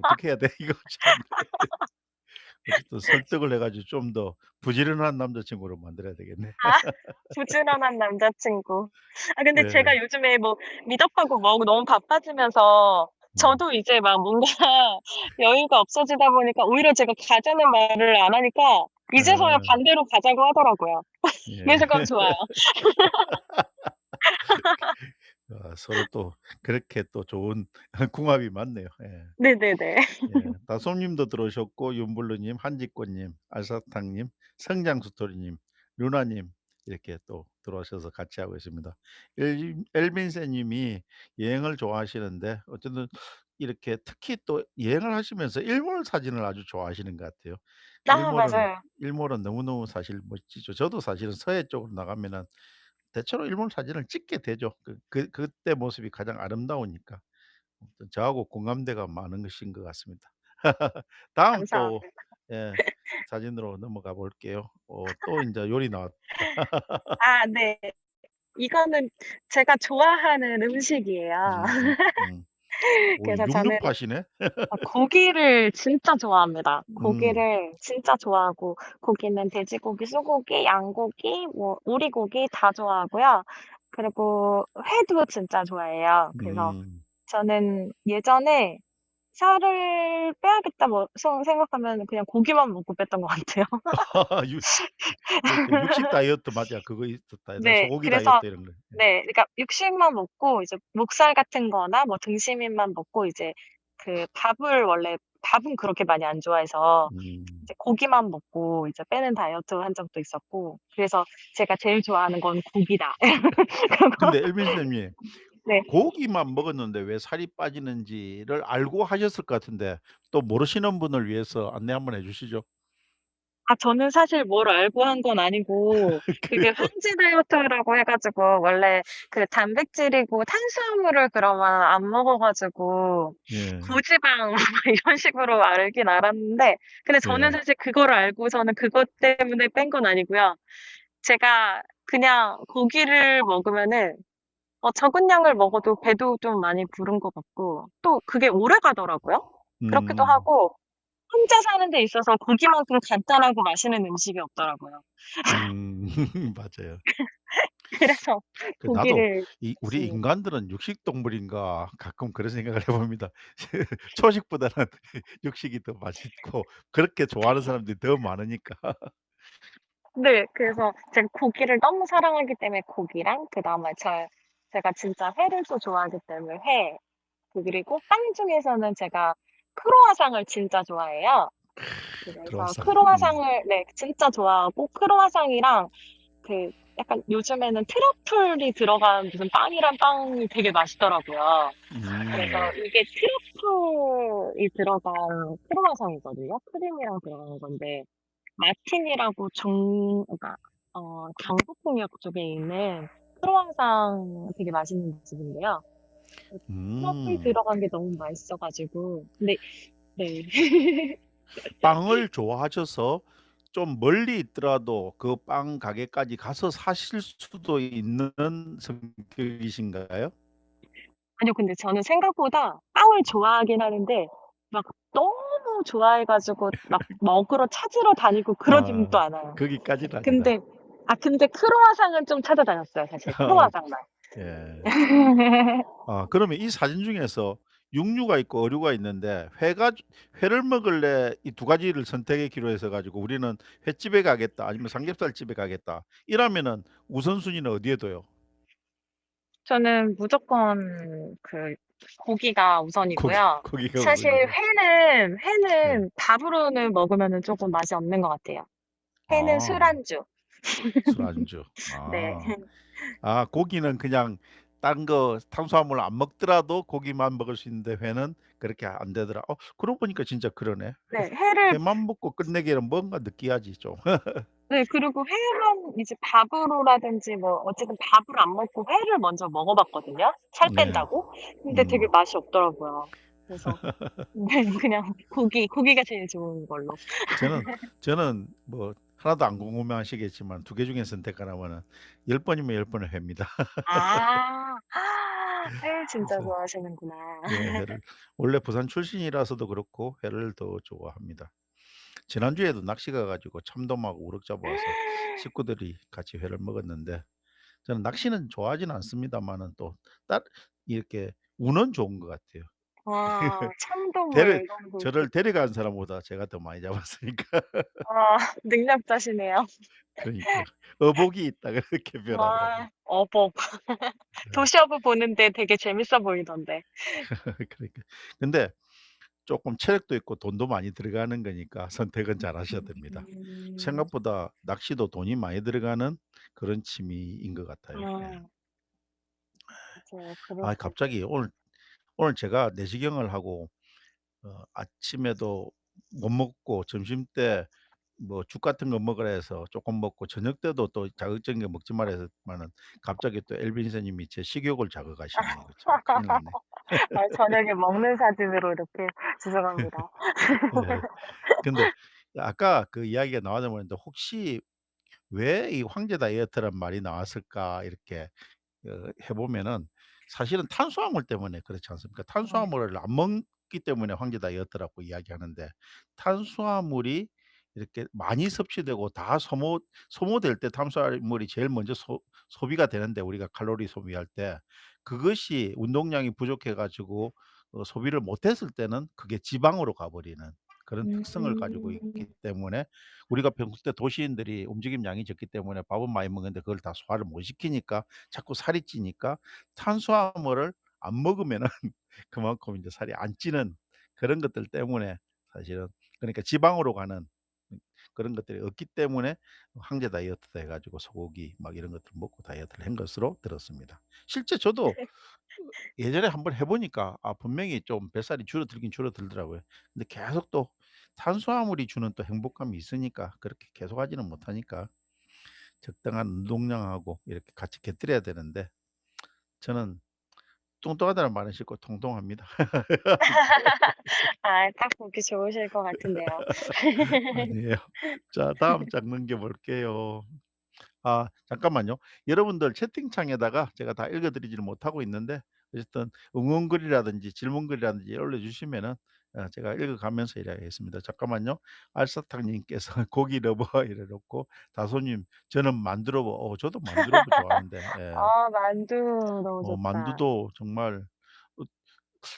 어떻게 해야 돼 이거 참. 어쨌든 설득을 해 가지고 좀 더 부지런한 남자친구로 만들어야 되겠네. 아 부지런한 남자친구. 아 근데 예. 제가 요즘에 뭐 미덕하고 뭐하고 너무 바빠지면서 음. 저도 이제 막 뭔가 여유가 없어지다 보니까 오히려 제가 가자는 말을 안 하니까 이제서야 아. 반대로 가자고 하더라고요. 예. 그래서 그건 좋아요. 서로 또 그렇게 또 좋은 궁합이 맞네요. 예. 네네네. 예. 다솜님도 들어오셨고 윤블루님, 한직권님, 알사탕님, 성장스토리님, 루나님 이렇게 또 들어오셔서 같이 하고 있습니다. 엘민세님이 여행을 좋아하시는데 어쨌든 이렇게 특히 또 여행을 하시면서 일몰 사진을 아주 좋아하시는 것 같아요. 아 일몰은 맞아요. 일몰은 너무너무 사실 멋지죠. 저도 사실은 서해 쪽으로 나가면은 대체로 일몰 사진을 찍게 되죠. 그때 모습이 가장 아름다우니까. 아무튼 저하고 공감대가 많은 것인 것 같습니다. 다음 또 감사합니다. 예 사진으로 넘어가 볼게요. 또 인제 요리 나왔다. 아 네. 이거는 제가 좋아하는 음식이에요. 음. 오 그래서 저는 육류파시네. 고기를 진짜 좋아합니다. 음. 고기를 진짜 좋아하고 고기는 돼지고기, 소고기, 양고기, 뭐 오리고기 다 좋아하고요. 그리고 회도 진짜 좋아해요. 그래서 음. 저는 예전에 '살을 빼야겠다.' 뭐 생각하면 그냥 고기만 먹고 뺐던 것 같아요. 육 이렇게 육식 다이어트 맞아. 그거 있었다. 옛날에 네. 소고기 그래서 다이어트 이런 거. 예. 네. 그러니까 육식만 먹고 이제 목살 같은 거나 뭐 등심만 먹고 이제 밥은 그렇게 많이 안 좋아해서 음. 이제 고기만 먹고 이제 빼는 다이어트 한 적도 있었고 그래서 제가 제일 좋아하는 건 고기다. 근데 엘빈 선생님 네. 고기만 먹었는데 왜 살이 빠지는지를 알고 하셨을 것 같은데 또 모르시는 분을 위해서 안내 한번 해 주시죠. 저는 사실 뭘 알고 한 건 아니고 그게 그래요? 황제 다이어트라고 해 가지고 원래 그 단백질이고 탄수화물을 그러면 안 먹어 가지고 예. 고지방 막 이런 식으로 알긴 알았는데 근데 저는 예. 사실 그거를 알고서는 그것 때문에 뺀 건 아니고요. 제가 그냥 고기를 먹으면은 적은 양을 먹어도 배도 좀 많이 부른 것 같고 또 그게 오래가더라고요. 그렇기도 음. 하고 혼자 사는 데 있어서 고기만큼 간단하고 맛있는 음식이 없더라고요. 음. 맞아요. 그래서 나도 고기를 이 '우리 먹습니다. 인간들은 육식 동물인가.' 가끔 그런 생각을 해 봅니다. 초식보다는 육식이 더 맛있고 그렇게 좋아하는 사람들이 더 많으니까. 네. 그래서 제가 고기를 너무 사랑하기 때문에 고기랑 그다음에 제가 진짜 회를 또 좋아하기 때문에 회 그리고 빵 중에서는 제가 크로와상을 진짜 좋아해요. 그래서 크로와상. 크로와상을 네 진짜 좋아하고 크로와상이랑 그 약간 요즘에는 트러플이 들어간 무슨 빵이란 빵이 되게 맛있더라고요. 그래서 음. 이게 트러플이 들어간 크루아상이거든요. 크림이랑 들어간 건데 마틴이라고 그러니까 경복궁역 쪽에 있는 크루아상 되게 맛있는 집인데요. 그 트러플 음. 들어간 게 너무 맛있어 가지고 근데 네. 빵을 좋아하셔서 좀 멀리 있더라도 그 빵 가게까지 가서 사실 수도 있는 성격이신가요? 아니요. 근데 저는 생각보다 빵을 좋아하긴 하는데 막 너무 좋아해 가지고 막 먹으러 찾으러 다니고 그러지는 또 아, 않아요. 거기까지는 아니다. 근데 근데 크로와상은 좀 찾아다녔어요 사실. 크로와상만. 예. 그러면 이 사진 중에서 육류가 있고 어류가 있는데 회를 먹을래 이 두 가지를 선택하기로 해서 가지고 우리는 횟집에 가겠다 아니면 삼겹살집에 가겠다. 이러면은 우선순위는 어디에 둬요? 저는 무조건 고기가 우선이고요. 고기가 사실 우선이고. 예. 회는 밥으로는 먹으면은 쪼금 맛이 없는 것 같아요. 회는 아. 술안주. 술안주. 네. 고기는 그냥 딴 거 탄수화물 안 먹더라도 고기만 먹을 수 있는데 회는 그렇게 안 되더라. 그러고 보니까 진짜 그러네. 네. 회를 회만 먹고 끝내기에는 뭔가 느끼하지 좀. 네 그리고 회만 이제 밥으로라든지 뭐 어쨌든 밥을 안 먹고 회를 먼저 먹어 봤거든요, 살 네. 뺀다고. 근데 되게 음. 맛이 없더라고요. 그래서 네 그냥 고기가 제일 좋은 걸로. 저는 저는 뭐 하나도 안 궁금해하시겠지만 두 개 중에 선택하라면은 10 번이면 10 번은 회입니다. 아. 회 진짜 그래서 좋아하시는구나. 예 회를 원래 부산 출신이라서도 그렇고 회를 더 좋아합니다. 지난주에도 낚시 가 가지고 참돔하고 우럭 잡아와서 식구들이 같이 회를 먹었는데 저는 낚시는 좋아하지는 않습니다마는 또 따 이렇게 운은 좋은 것 같아요. 와 데려 참돔을 너무 저를 데려간 사람보다 제가 더 많이 잡았으니까. 능력자시네요. 그러니까 어복이 있다 그렇게 표현하더라고요. 와 어복. 네. 도시어부 보는데 되게 재밌어 보이던데. 그러니까 근데 쪼끔 체력도 있고 돈도 많이 들어가는 거니까 선택은 잘 하셔야 됩니다. 음. 생각보다 낚시도 돈이 많이 들어가는 그런 취미인 것 같아요. 예. 아 맞아요. 그럴 수 있겠 갑자기 오늘 제가 내시경을 하고 아침에도 못 먹고 점심때 뭐 죽 같은 거 먹으라 해서 쪼끔 먹고 저녁 때도 또 자극적인 거 먹지 말아 해서만은 갑자기 또 엘빈 선생님이 제 식욕을 자극하시네. 이거 참 큰일 났네. 저녁에 먹는 사진으로 이렇게 죄송합니다. 예. 근데 아까 그 이야기가 나와서 그런데 혹시 '왜 이 황제 다이어트란 말이 나왔을까?' 이렇게 해 보면은 사실은 탄수화물 때문에 그렇지 않습니까? 탄수화물을 안 먹기 때문에 황제 다이어트라고 이야기하는데 탄수화물이 이렇게 많이 섭취되고 다 소모될 때 탄수화물이 제일 먼저 소비가 되는데 우리가 칼로리 소비할 때 그것이 운동량이 부족해 가지고 소비를 못했을 때는 그게 지방으로 가버리는 그런 특성을 가지고 있기 음. 때문에 우리가 평소 때 도시인들이 움직임량이 적기 때문에 밥은 많이 먹는데 그걸 다 소화를 못 시키니까 자꾸 살이 찌니까 탄수화물을 안 먹으면은 그만큼 인제 살이 안 찌는 그런 것들 때문에 사실은 그러니까 지방으로 가는 그런 것들이 없기 때문에 황제 다이어트다 해 가지고 소고기 막 이런 것들 먹고 다이어트를 한 것으로 들었습니다. 실제 저도 예전에 한번 해 보니까 분명히 좀 뱃살이 줄어들긴 줄어들더라고요. 근데 계속 또 탄수화물이 주는 또 행복감이 있으니까 그렇게 계속하지는 못하니까 적당한 운동량하고 이렇게 같이 곁들여야 되는데 저는 뚱뚱하다는 말은 싫고 통통합니다. 아 딱 보기 좋으실 것 같은데요. 아니에요. 자 다음 장 넘겨 볼게요. 아 잠깐만요. 여러분들 채팅창에다가 제가 다 읽어 드리지를 못하고 있는데 어쨌든 응원글이라든지 질문글이라든지 올려 주시면은 제가 읽어 가면서 일하겠습니다. 잠깐만요. 알사탕 님께서 "고기 러버." 이래 놓고 다솜님 "저는 만두러버." 저도 만두러버 좋아하는데 예. 아 만두 너무 좋다. 만두도 정말 어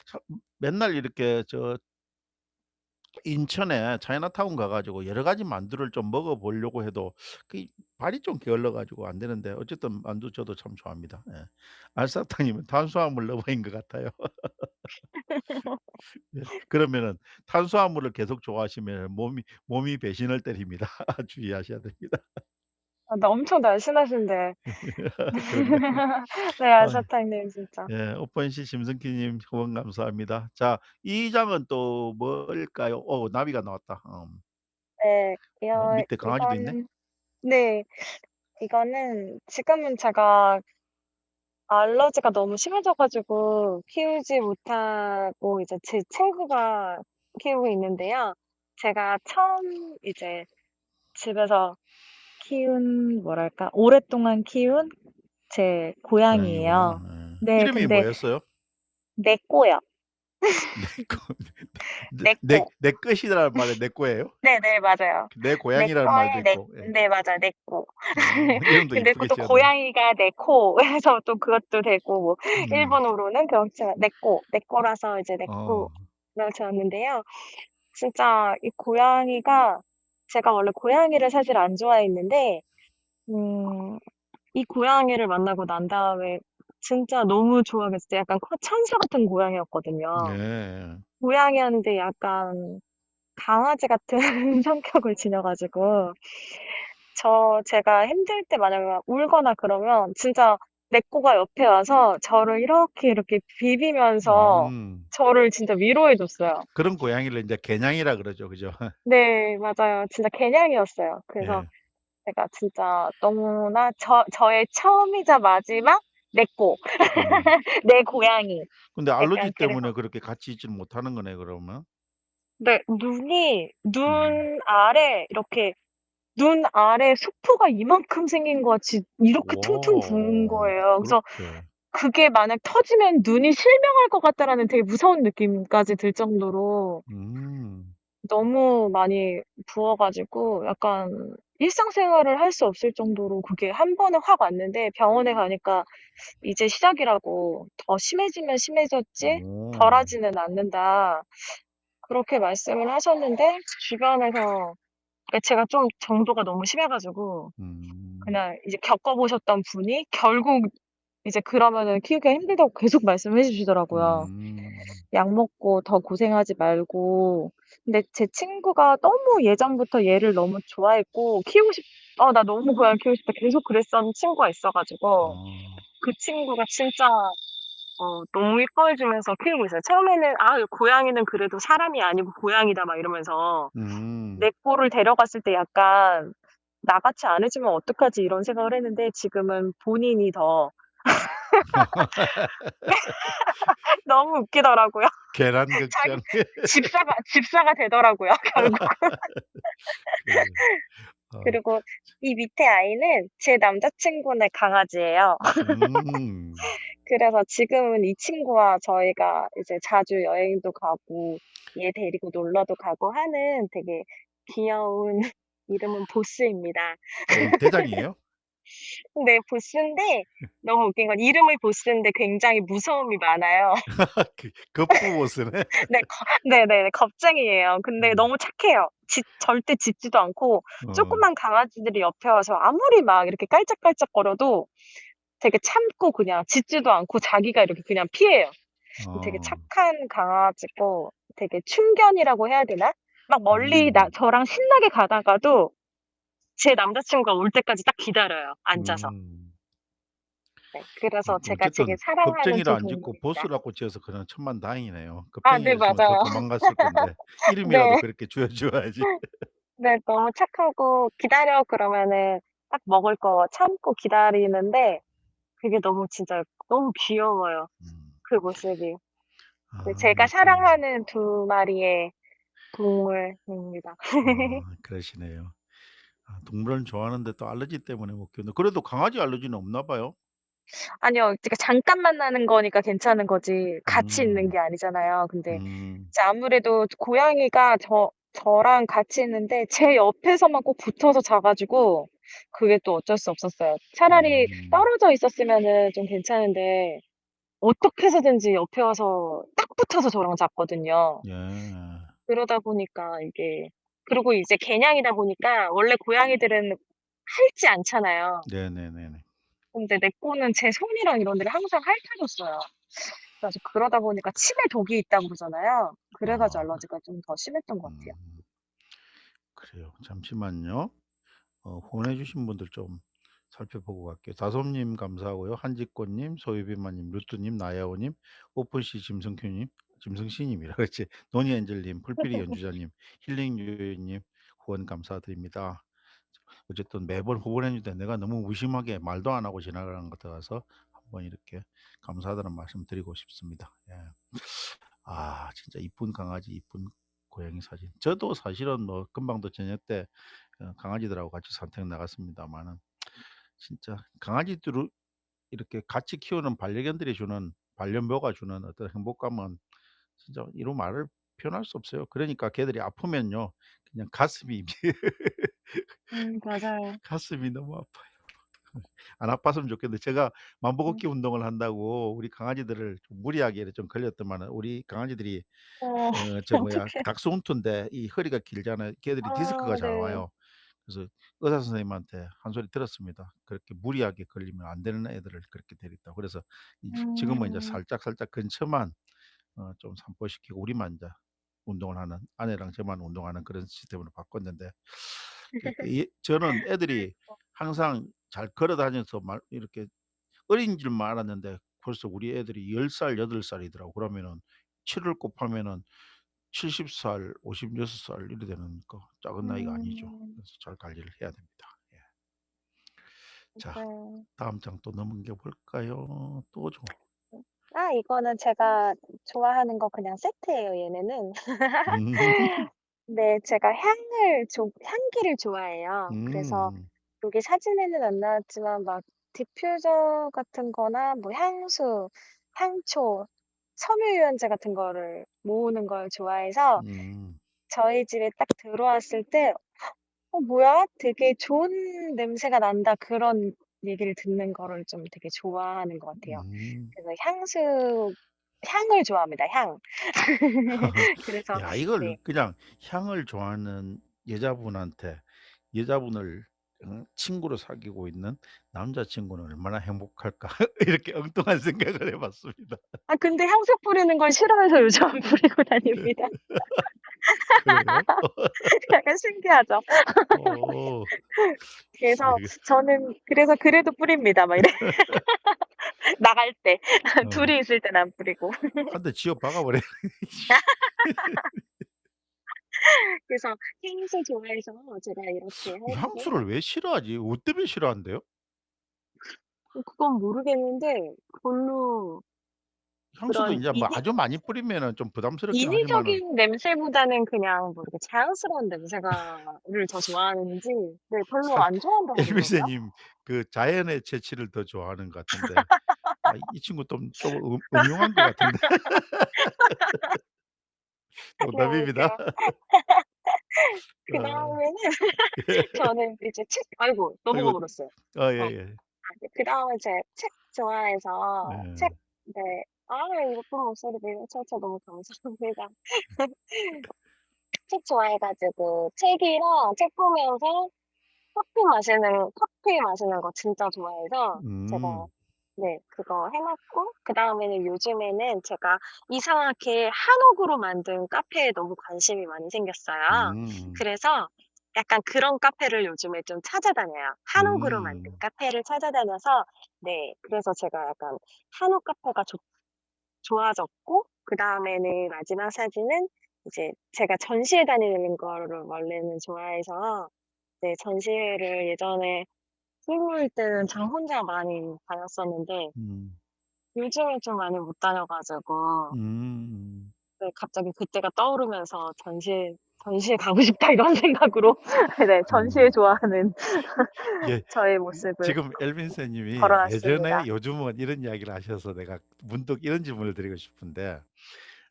참 맨날 이렇게 인천에 차이나타운 가 가지고 여러 가지 만두를 좀 먹어 보려고 해도 그 발이 좀 게을러 가지고 안 되는데 어쨌든 만두 저도 참 좋아합니다. 예. 알사탕님은 탄수화물 러버인 것 같아요. 예. 그러면은 탄수화물을 계속 좋아하시면 몸이 배신을 때립니다. 주의하셔야 됩니다. 아 나 엄청 날씬하신데. 그런가요? 네 아 알사탕님 진짜. 예. 오펀 씨 심승희님 후원 감사합니다. 자 이 장은 또 뭘까요? 나비가 나왔다. 네. 밑에 강아지도 있네. 네. 이거는 지금은 제가 알러지가 너무 심해져 가지고 키우지 못하고 이제 제 친구가 키우고 있는데요. 제가 처음 이제 집에서 키운 뭐랄까 오랫동안 키운 제 고양이에요. 고양이구나. 예. 네. 이름이 근데 뭐였어요? 내꼬요. 내 거 내꼬. 내 것이라는 말에 내 거예요? 네네. 맞아요. 내 내 고향이라는 말도 거에 내 있고. 예. 네 맞아요. 내꼬. 이름도 근데 이쁘게 그것도 지었네. 고양이가 네코 해서 또 그것도 되고 뭐 음. 일본어로는 그렇지만 네꼬라서 이제 어. 네꼬라고 지었는데요. 진짜 이 고양이가 제가 원래 고양이를 사실 안 좋아했는데 음 이 고양이를 만나고 난 다음에 진짜 너무 좋아하게 됐어요. 약간 천사 같은 고양이였거든요. 예. 고양이였는데 약간 강아지 같은 성격을 지녀 가지고 제가 힘들 때 만약에 막 울거나 그러면 진짜 내꼬가 옆에 와서 저를 이렇게 비비면서 음. 저를 진짜 위로해 줬어요. 그런 고양이를 인제 개냥이라 그러죠. 그죠? 네 맞아요. 진짜 개냥이었어요. 그래서 예. 제가 진짜 너무나 저의 처음이자 마지막 내꼬 음. 내 고양이 근데 알러지 약간 그래서 때문에 그렇게 같이 있지는 못하는 거네 그러면? 네 음. 눈 아래 수포가 이만큼 생긴 것 같이 이렇게 퉁퉁 부은 와. 거예요. 그래서 그렇게. 그게 만약 터지면 '눈이 실명할 것 같다.'라는 되게 무서운 느낌까지 들 정도로 음. 너무 많이 부어 가지고 약간 일상생활을 할 수 없을 정도로 그게 한 번에 확 왔는데 병원에 가니까 "이제 시작이라고. 더 심해지면 심해졌지 오. 덜하지는 않는다." 그렇게 말씀을 하셨는데 주변에서 그러니까 제가 좀 정도가 너무 심해 가지고 음. 그냥 이제 겪어 보셨던 분이 결국 이제 그러면은 키우기가 힘들다고 계속 말씀을 해 주시더라고요. 음. 약 먹고 더 고생하지 말고. 근데 제 친구가 너무 예전부터 얘를 너무 좋아했고 "나 너무 고양이 키우고 싶다." 계속 그랬었는 친구가 있어 가지고 아. 그 친구가 진짜 너무 이뻐해 주면서 키우고 있어요. 처음에는 '아 고양이는 그래도 사람이 아니고 고양이다.' 막 이러면서 음. 내 꼬를 데려갔을 때 약간 '나같이 안 해 주면 어떡하지?' 이런 생각을 했는데 지금은 본인이 더 너무 웃기더라고요. 계란 자기 걱정. 집사가 되더라고요 결국. 그래. 어. 그리고 이 밑에 아이는 제 남자 친구네 강아지예요. 음. 그래서 지금은 이 친구와 저희가 이제 자주 여행도 가고 얘 데리고 놀러도 가고 하는 되게 귀여운 이름은 보스입니다. 대장이에요? 네 보스인데 너무 웃긴 건 이름이 보스인데 굉장히 무서움이 많아요. 급부보스네. 네 네네. 겁쟁이에요. 근데 음. 너무 착해요. 절대 짖지도 않고 어. 조그만 강아지들이 옆에 와서 아무리 막 이렇게 깔짝깔짝거려도 되게 참고 그냥 짖지도 않고 자기가 이렇게 그냥 피해요. 되게 어. 착한 강아지고 되게 충견이라고 해야 되나? 막 멀리 음. 저랑 신나게 가다가도 제 남자 친구가 올 때까지 딱 기다려요, 앉아서. 음. 네. 그래서 제가 되게 어쨌든 사랑하는 겁쟁이를 두 안 짓고 동물입니다. 보스라고 지어서 그냥 천만다행이네요. 아 네 겁쟁이였으면 더 맞아요. 도망갔을 건데 이름이라도 네. 그렇게 지어 줘야지. 네. 너무 착하고 "기다려." 그러면은 딱 먹을 거 참고 기다리는데 그게 너무 진짜 너무 귀여워요, 음. 그 모습이. 네 제가 이렇게 사랑하는 두 마리의 동물입니다. 그러시네요. 동물은 좋아하는데 또 알레르기 때문에 못 키우는데 그래도 강아지 알레르기는 없나 봐요? 아니요. 그러니까 잠깐 만나는 거니까 괜찮은 거지 같이 있는 음. 게 아니잖아요. 근데 음. 이제 아무래도 고양이가 저랑 같이 있는데 제 옆에서만 꼭 붙어서 자 가지고 그게 또 어쩔 수 없었어요. 차라리 음. 떨어져 있었으면은 좀 괜찮은데 어떻게 해서든지 옆에 와서 딱 붙어서 저랑 잤거든요. 예. 그러다 보니까 이게 그리고 이제 개냥이다 보니까 원래 고양이들은 핥지 않잖아요. 네네네네. 근데 내 거는 제 손이랑 이런 데를 항상 핥아줬어요. 그래서 그러다 보니까 침에 독이 있다고 그러잖아요. 그래 가지고 아 알러지가 좀 더 심했던 것 같아요. 음 그래요. 잠시만요. 후원해 주신 분들 좀 살펴보고 갈게요. 다솜님 감사하고요. 한직권님, 소유비마님, 루트님, 나야오님, 오픈시 짐승큐님, 짐승씨님이라 그랬지. 노니엔젤님, 풀피리 연주자님, 힐링유님 후원 감사드립니다. 어쨌든 매번 후원해 주는데 내가 너무 무심하게 말도 안 하고 지나가는 것 같아서 한번 이렇게 감사하다는 말씀 드리고 싶습니다. 예. 진짜 이쁜 강아지, 이쁜 고양이 사진. 저도 사실은 뭐 금방도 저녁 때 강아지들하고 같이 산책 나갔습니다마는 진짜 강아지들을 이렇게 같이 키우는 반려견들이 주는 반려묘가 주는 어떤 행복감은 진짜 이루 말을 표현할 수 없어요. 그러니까 걔들이 아프면요. 그냥 가슴이 맞아요. 가슴이 너무 아파요. 안 아팠으면 좋겠는데 제가 음. 만보걷기 운동을 한다고 우리 강아지들을 좀 무리하게 좀 걸렸더만은 우리 강아지들이 어 저 뭐야 어떡해. 닥스훈트인데 이 허리가 길잖아요. 걔들이 디스크가 아 잘 네. 와요. 그래서 의사 선생님한테 한 소리 들었습니다. 그렇게 무리하게 걸리면 안 되는 애들을 그렇게 데렸다고. 그래서 지금은 이제 음. 살짝 근처만 좀 산보시키고 우리만 인제 운동을 하는 아내랑 저만 운동하는 그런 시스템으로 바꿨는데 저는 애들이 항상 잘 걸어 다녀서 말 이렇게 어린 줄만 알았는데 벌써 우리 애들이 10 살, 8 살이더라고. 그러면은 7을 곱하면은 70 살, 56살 이래 되니까 작은 나이가 아니죠. 음. 그래서 잘 관리를 해야 됩니다. 예. 자, 맞아요. 다음 장 또 넘겨 볼까요? 또 좀 이거는 제가 좋아하는 거 그냥 세트예요 얘네는. 음. 네. 제가 향기를 좋아해요. 그래서 음. 여기 사진에는 안 나왔지만 막 디퓨저 같은 거나 뭐 향수, 향초, 섬유유연제 같은 거를 모으는 걸 좋아해서 음. 저희 집에 딱 들어왔을 때 '어 뭐야? 되게 좋은 냄새가 난다.' 그런 얘기를 듣는 거를 좀 되게 좋아하는 것 같아요. 음. 그래서 향을 좋아합니다, 향. 그래서 야 이걸 네. 그냥 향을 좋아하는 여자분을 친구로 사귀고 있는 남자친구는 얼마나 행복할까 이렇게 엉뚱한 생각을 해 봤습니다. 근데 향수 뿌리는 걸 싫어해서 요즘 안 뿌리고 다닙니다. 그래요? 약간 신기하죠? 어. 그래서 네. 저는 그래서 그래도 뿌립니다. 막 이래 나갈 때. 어. 둘이 있을 때는 안 뿌리고. 한 대 지어 박아 버려. 그래서 향수 좋아해서 제가 이렇게 하는데 향수를 왜 싫어하지? 뭐 때문에 싫어한대요? 그건 모르겠는데 별로 향수도 그런 인제 뭐 아주 많이 뿌리면은 좀 부담스럽긴 하지만은 인위적인 냄새보다는 그냥 뭐 이렇게 자연스러운 를 더 좋아하는지 네 별로 살 안 좋아한다고 그러더라고요. 엘미세님 그 자연의 재치를 더 좋아하는 것 같은데 이 친구 좀 음흉한 것 같은데. 너무 농담입니다. 웃겨요. 어. 그다음에는 저는 이제 아이고 넘어가 아이고 버렸어요. 어. 예예. 그다음에 제가 책 좋아해서 예. 네. 예쁜 목소리 내려쳐서 너무 감사합니다. 책 좋아해 가지고 책이랑 책 보면서 커피 마시는 거 진짜 좋아해서 제가 음. 네 그거 해 놓고 그다음에는 요즘에는 제가 이상하게 한옥으로 만든 카페에 너무 관심이 많이 생겼어요. 음. 그래서 약간 그런 카페를 요즘에 좀 찾아다녀요. 한옥으로 만든 음. 카페를 찾아다녀서 네 그래서 제가 약간 한옥 카페가 좋아졌고 그다음에는 마지막 사진은 이제 제가 전시회 다니는 거를 원래는 좋아해서 네 전시회를 예전에 친구일 때는 저 혼자 많이 다녔었는데 음. 요즘은 좀 많이 못 다녀 가지고 음. 네 갑자기 그때가 떠오르면서 '전시회 가고 싶다.' 이런 생각으로 네 전시회 음. 좋아하는 예. 저의 모습을 지금 엘빈세 님이 걸어놨습니다. 예전에 요즘은 이런 이야기를 하셔서 내가 문득 이런 질문을 드리고 싶은데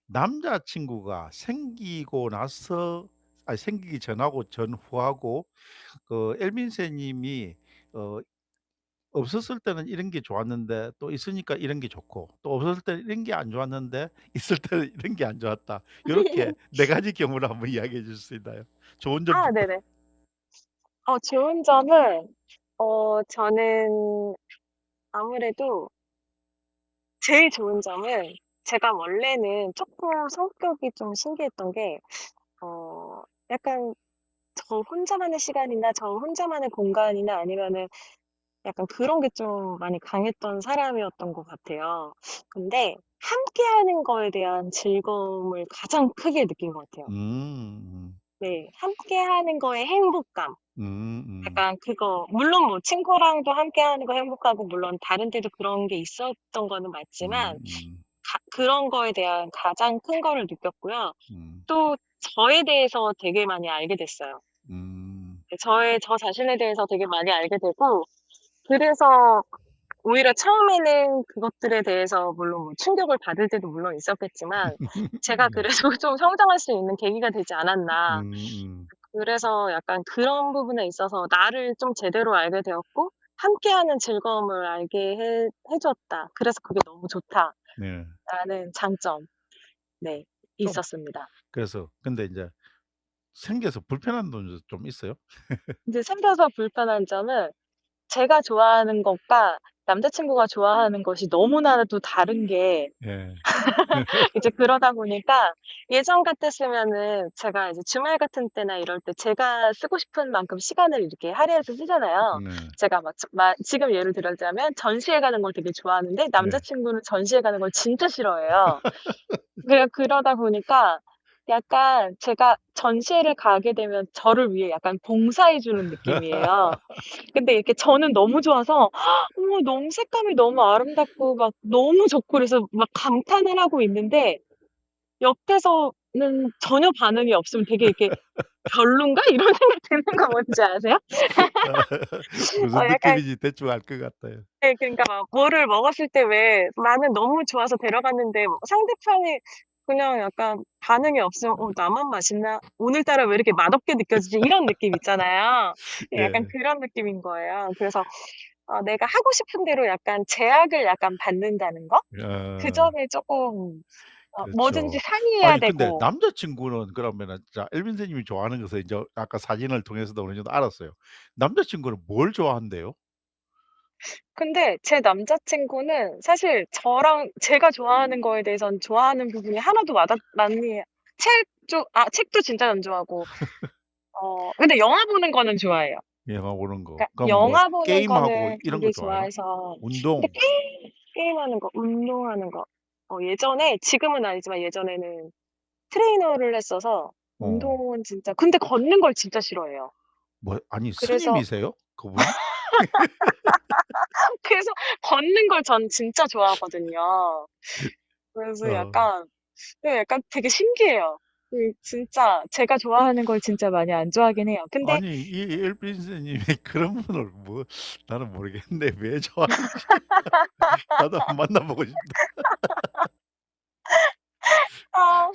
남자친구가 생기고 나서 아니 생기기 전하고 전후하고 그 엘빈세 님이 어 없었을 때는 이런 게 좋았는데 또 있으니까 이런 게 좋고 또 없었을 때는 이런 게 안 좋았는데 있을 때는 이런 게 안 좋았다. 요렇게 4 가지 경우를 한번 이야기해 줄 수 있나요? 좋은 아 점부터. 네네. 좋은 점은 저는 아무래도 제일 좋은 점은 제가 원래는 쪼끔 성격이 좀 신기했던 게 약간 저 혼자만의 시간이나 저 혼자만의 공간이나 아니면은 약간 그런 게 좀 많이 강했던 사람이었던 것 같아요. 근데 함께하는 거에 대한 즐거움을 가장 크게 느낀 것 같아요. 음. 네. 함께하는 거의 행복감. 음. 약간 그거 물론 뭐 친구랑도 함께하는 거 행복하고 물론 다른 데도 그런 게 있었던 거는 맞지만 음. 그런 거에 대한 가장 큰 거를 느꼈고요. 음. 또 저에 대해서 되게 많이 알게 됐어요. 음. 네 저 자신에 대해서 되게 많이 알게 되고 그래서 오히려 처음에는 그것들에 대해서 물론 뭐 충격을 받을 때도 물론 있었겠지만 제가 네. 그래도 좀 성장할 수 있는 계기가 되지 않았나. 음음. 그래서 약간 그런 부분에 있어서 나를 좀 제대로 알게 되었고 함께하는 즐거움을 알게 해 줬다. 그래서 그게 너무 네. 좋다라는 장점 네 좀 있었습니다. 그래서 근데 인제 생겨서 불편한 점도 좀 있어요? 이제 생겨서 불편한 점은 제가 좋아하는 것과 남자친구가 좋아하는 것이 너무나도 다른 게 예. 이제 그러다 보니까 예전 같았으면은 제가 이제 주말 같은 때나 이럴 때 제가 쓰고 싶은 만큼 시간을 이렇게 할애해서 쓰잖아요. 네. 제가 지금 예를 들자면 전시회 가는 걸 되게 좋아하는데 네. 남자친구는 전시회 가는 걸 진짜 싫어해요. 그러다 보니까 약간 제가 전시회를 가게 되면 저를 위해 약간 봉사해 주는 느낌이에요. 근데 이렇게 저는 너무 좋아서 어머 너무 색감이 너무 아름답고 막 너무 좋고 그래서 막 감탄을 하고 있는데 옆에서는 전혀 반응이 없으면 되게 이렇게 '별론가?' 이런 생각 드는 거 뭔지 아세요? 무슨 약간 느낌인지 대충 알 것 같아요. 네 그러니까 막 뭐를 먹었을 때 왜 나는 너무 좋아서 데려갔는데 뭐 상대편이 그냥 약간 반응이 없으면 '어 나만 맛있나? 오늘따라 왜 이렇게 맛없게 느껴지지?' 이런 느낌 있잖아요. 예 약간 예. 그런 느낌인 거예요. 그래서 내가 하고 싶은 대로 약간 제약을 약간 받는다는 거? 그 어. 점이 쪼끔 뭐든지 그렇죠. 상의해야 아니 근데 되고 남자친구는 그러면은 자 엘빈 선생님이 좋아하는 것을 인제 아까 사진을 통해서도 어느 정도 알았어요. 남자친구는 뭘 좋아한대요? 근데 제 남자친구는 사실 저랑 제가 좋아하는 거에 대해서는 좋아하는 부분이 하나도 많이 책도 진짜 안 좋아하고 근데 영화 보는 거는 좋아해요. 영화 보는 거. 그러니까 그럼 뭐 영화 보는 게임하고 거는 이런 거 되게 좋아해요? 좋아해서 근데 운동. 게임하는 거, 운동하는 거 예전에 지금은 아니지만 예전에는 트레이너를 했어서 어. 운동은 진짜 근데 걷는 걸 진짜 싫어해요. 뭐 아니 그래서 스님이세요? 그분이? 그래서 걷는 걸 전 진짜 좋아하거든요. 그래서 어. 약간 되게 신기해요. 진짜 제가 좋아하는 걸 진짜 많이 안 좋아하긴 해요. 근데 아니 이 엘빈 선생님이 그런 분을 뭐 나는 모르겠는데 왜 좋아하는지 나도 한번 만나 보고 싶다. 아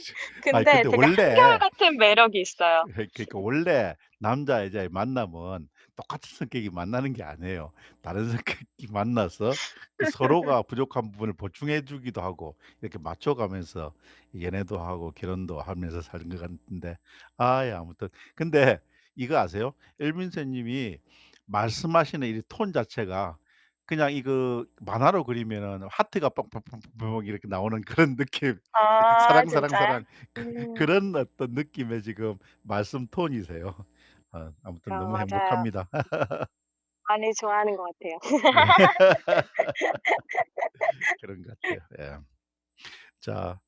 아니 근데 근데 되게 원래 한결같은 매력이 있어요. 그러니까 원래 남자 여자의 만남은 똑같은 성격이 만나는 게 아니에요. 다른 성격이 만나서 그 서로가 부족한 부분을 보충해 주기도 하고 이렇게 맞춰 가면서 연애도 하고 결혼도 하면서 사는 것 같은데 예 아무튼 근데 이거 아세요? 엘빈세 님이 말씀하시는 이 톤 자체가 그냥 이거 만화로 그리면은 하트가 뻥뻥뻥뻥 이렇게 나오는 그런 느낌. 아 사랑, 사랑, 진짜요? 사랑 음. 그런 어떤 느낌의 지금 말씀 톤이세요. 아무튼 너무 맞아요. 행복합니다. 많이 좋아하는 것 같아요. 네. 그런 것 같아요. 예. 자,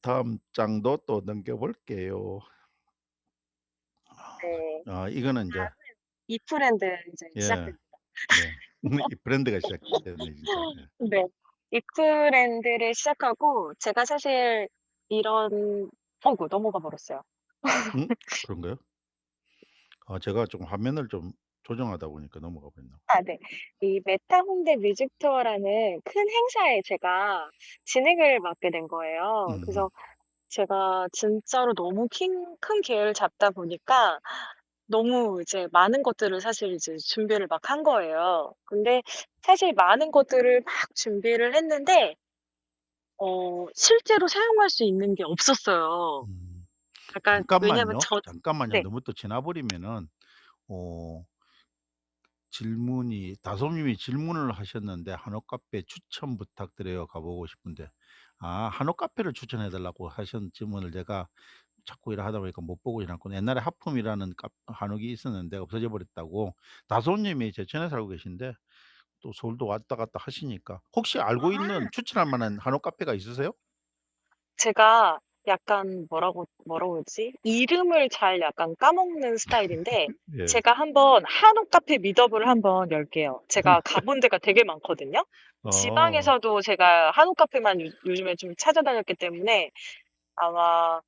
다음 장도 또 넘겨 볼게요. 네. 이거는 인제 이 트렌드 이제 예. 시작됩니다. 네. 이 브랜드가 시작됐네 진짜. 예. 네. 이 트렌드를 시작하고 제가 사실 이런 어이구 넘어가 버렸어요. 음? 그런가요? 제가 좀 화면을 좀 조정하다 보니까 넘어가 버렸나 네. 이 메타 홍대 뮤직 투어라는 큰 행사에 제가 진행을 맡게 된 거예요. 음. 그래서 제가 진짜로 너무 큰 계획을 잡다 보니까 너무 이제 많은 것들을 사실 이제 준비를 막 한 거예요. 근데 사실 많은 것들을 막 준비를 했는데 실제로 사용할 수 있는 게 없었어요. 음. 약간 왜냐면 잠깐만요. 잠깐만요. 네. 너무 또 지나 버리면은 어 질문이 다솜님이 질문을 하셨는데 "한옥 카페 추천 부탁드려요." 가 보고 싶은데 한옥 카페를 추천해 달라고 하신 질문을 제가 자꾸 일을 하다 보니까 못 보고 지났거든요. 옛날에 하품이라는 한옥이 있었는데 없어져 버렸다고 다솜님이 제천에 살고 계신데 또 서울도 왔다 갔다 하시니까 혹시 알고 있는 추천할 만한 한옥 카페가 있으세요? 제가 약간 뭐라고 그러지? 이름을 잘 약간 까먹는 스타일인데 예. 제가 한번 한옥 카페 미더블을 한번 열게요. 제가 가본 데가 되게 많거든요. 어. 지방에서도 제가 한옥 카페만 요즘에 좀 찾아다녔기 때문에 아마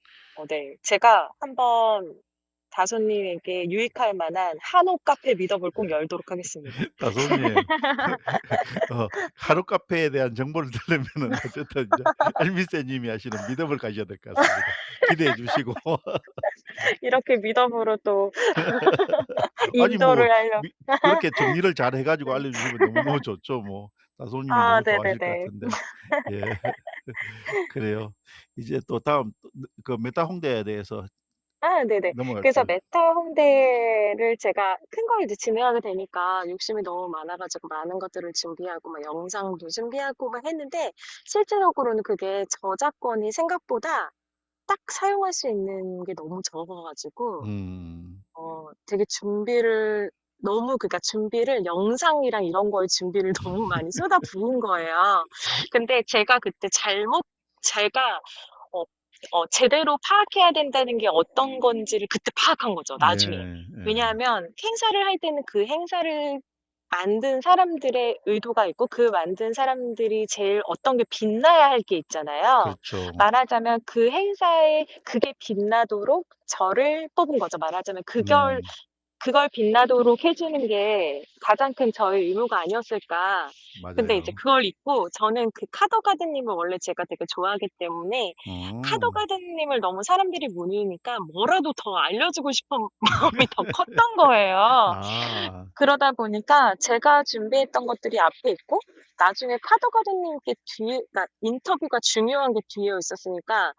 네. 제가 한번 다솜님에게 유익할 만한 한옥 카페 미더블 꼭 열도록 하겠습니다. 다솜님 하루 카페에 대한 정보를 들으면은 어쨌든 인제 엘미세 님이 하시는 미더블 가셔야 될 것 같습니다. 기대해 주시고. 이렇게 미더블로 또 아니 뭐 인도를 하려 미 그렇게 정리를 잘 해 가지고 네. 알려주시면 너무너무 좋죠 뭐. 다솜님이 너무 좋아하실 것 네네네. 같은데. 예. 그래요. 이제 또 다음 그 메타 홍대에 대해서 네네. 그래서 넘어갈게요. 메타 홍대를 제가 큰 걸 이제 진행하게 되니까 욕심이 너무 많아 가지고 많은 것들을 준비하고 막 영상도 준비하고 막 했는데 실제적으로는 그게 저작권이 생각보다 딱 사용할 수 있는 게 너무 적어 가지고 음. 되게 그러니까 준비를 영상이랑 이런 거에 준비를 너무 많이 쏟아부은 거예요. 근데 제가 어 제대로 파악해야 된다는 게 어떤 건지를 그때 파악한 거죠, 나중에. 네. 예. 왜냐하면 행사를 할 때는 그 행사를 만든 사람들의 의도가 있고 그 만든 사람들이 제일 어떤 게 빛나야 할 게 있잖아요. 그렇죠. 말하자면 그 행사에 그게 빛나도록 저를 뽑은 거죠. 말하자면 네. 그걸 빛나도록 해 주는 게 가장 큰 저의 의무가 아니었을까. 근데 이제 맞아요. 그걸 잊고 저는 그 카더 가든님을 원래 제가 되게 좋아하기 때문에 카더 어. 가든님을 너무 사람들이 모르니까 뭐라도 더 알려주고 싶은 마음이 더 컸던 거예요. 아. 그러다 보니까 제가 준비했던 것들이 앞에 있고 나중에 카더 가든님께 그러니까 인터뷰가 중요한 게 뒤에 있었으니까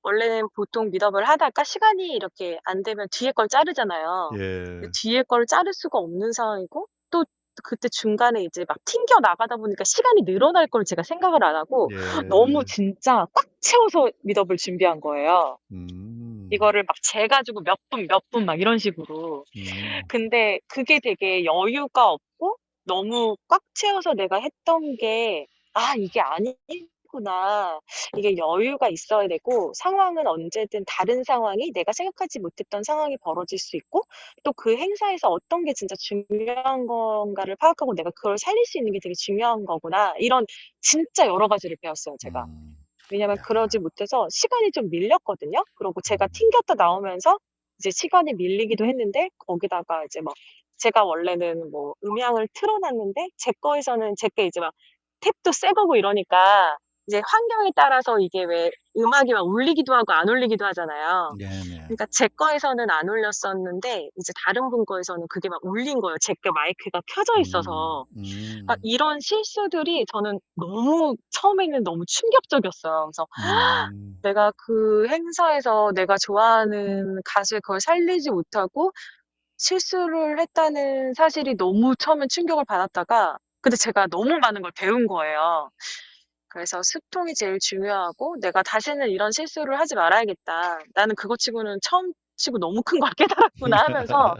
원래는 보통 미더을 하다가 시간이 이렇게 안 되면 뒤에 걸 자르잖아요. 근데 예. 뒤에 걸 자를 수가 없는 상황이고 또 그때 중간에 이제 막 튕겨 나가다 보니까 시간이 늘어날 걸 제가 생각을 안 하고 너무 예. 진짜 꽉 채워서 미더을 준비한 거예요. 음. 이거를 막 재 가지고 몇 분 막 이런 식으로. 음. 근데 그게 되게 여유가 없고 너무 꽉 채워서 내가 했던 게 '아 이게 아니구나.' 이게 여유가 있어야 되고 상황은 언제든 다른 상황이 내가 생각하지 못했던 상황이 벌어질 수 있고 또 그 행사에서 어떤 게 진짜 중요한 건가를 파악하고 '내가 그걸 살릴 수 있는 게 되게 중요한 거구나.' 이런 진짜 여러 가지를 배웠어요 제가. 음. 왜냐면 야. 그러지 못해서 시간이 좀 밀렸거든요. 그러고 제가 음. 튕겼다 나오면서 이제 시간이 밀리기도 했는데 거기다가 이제 막 제가 원래는 뭐 음향을 틀어 놨는데 제 게 이제 막 탭도 새 거고 이러니까 이제 환경에 따라서 이게 왜 음악이 막 울리기도 하고 안 울리기도 하잖아요. 네네. 그러니까 제 거에서는 안 울렸었는데 이제 다른 분 거에서는 그게 막 울린 거예요, 제 게 마이크가 켜져 음. 있어서. 그러니까 음. 이런 실수들이 저는 너무 처음에는 너무 충격적이었어요. 그래서 음. 내가 그 행사에서 내가 좋아하는 가수의 그걸 살리지 못하고 실수를 했다는 사실이 너무 처음엔 충격을 받았다가 근데 제가 너무 많은 걸 배운 거예요. 그래서 소통이 제일 중요하고 '내가 다시는 이런 실수를 하지 말아야겠다.' 나는 그거 치고는 처음 치고 너무 큰 걸 깨달았구나 하면서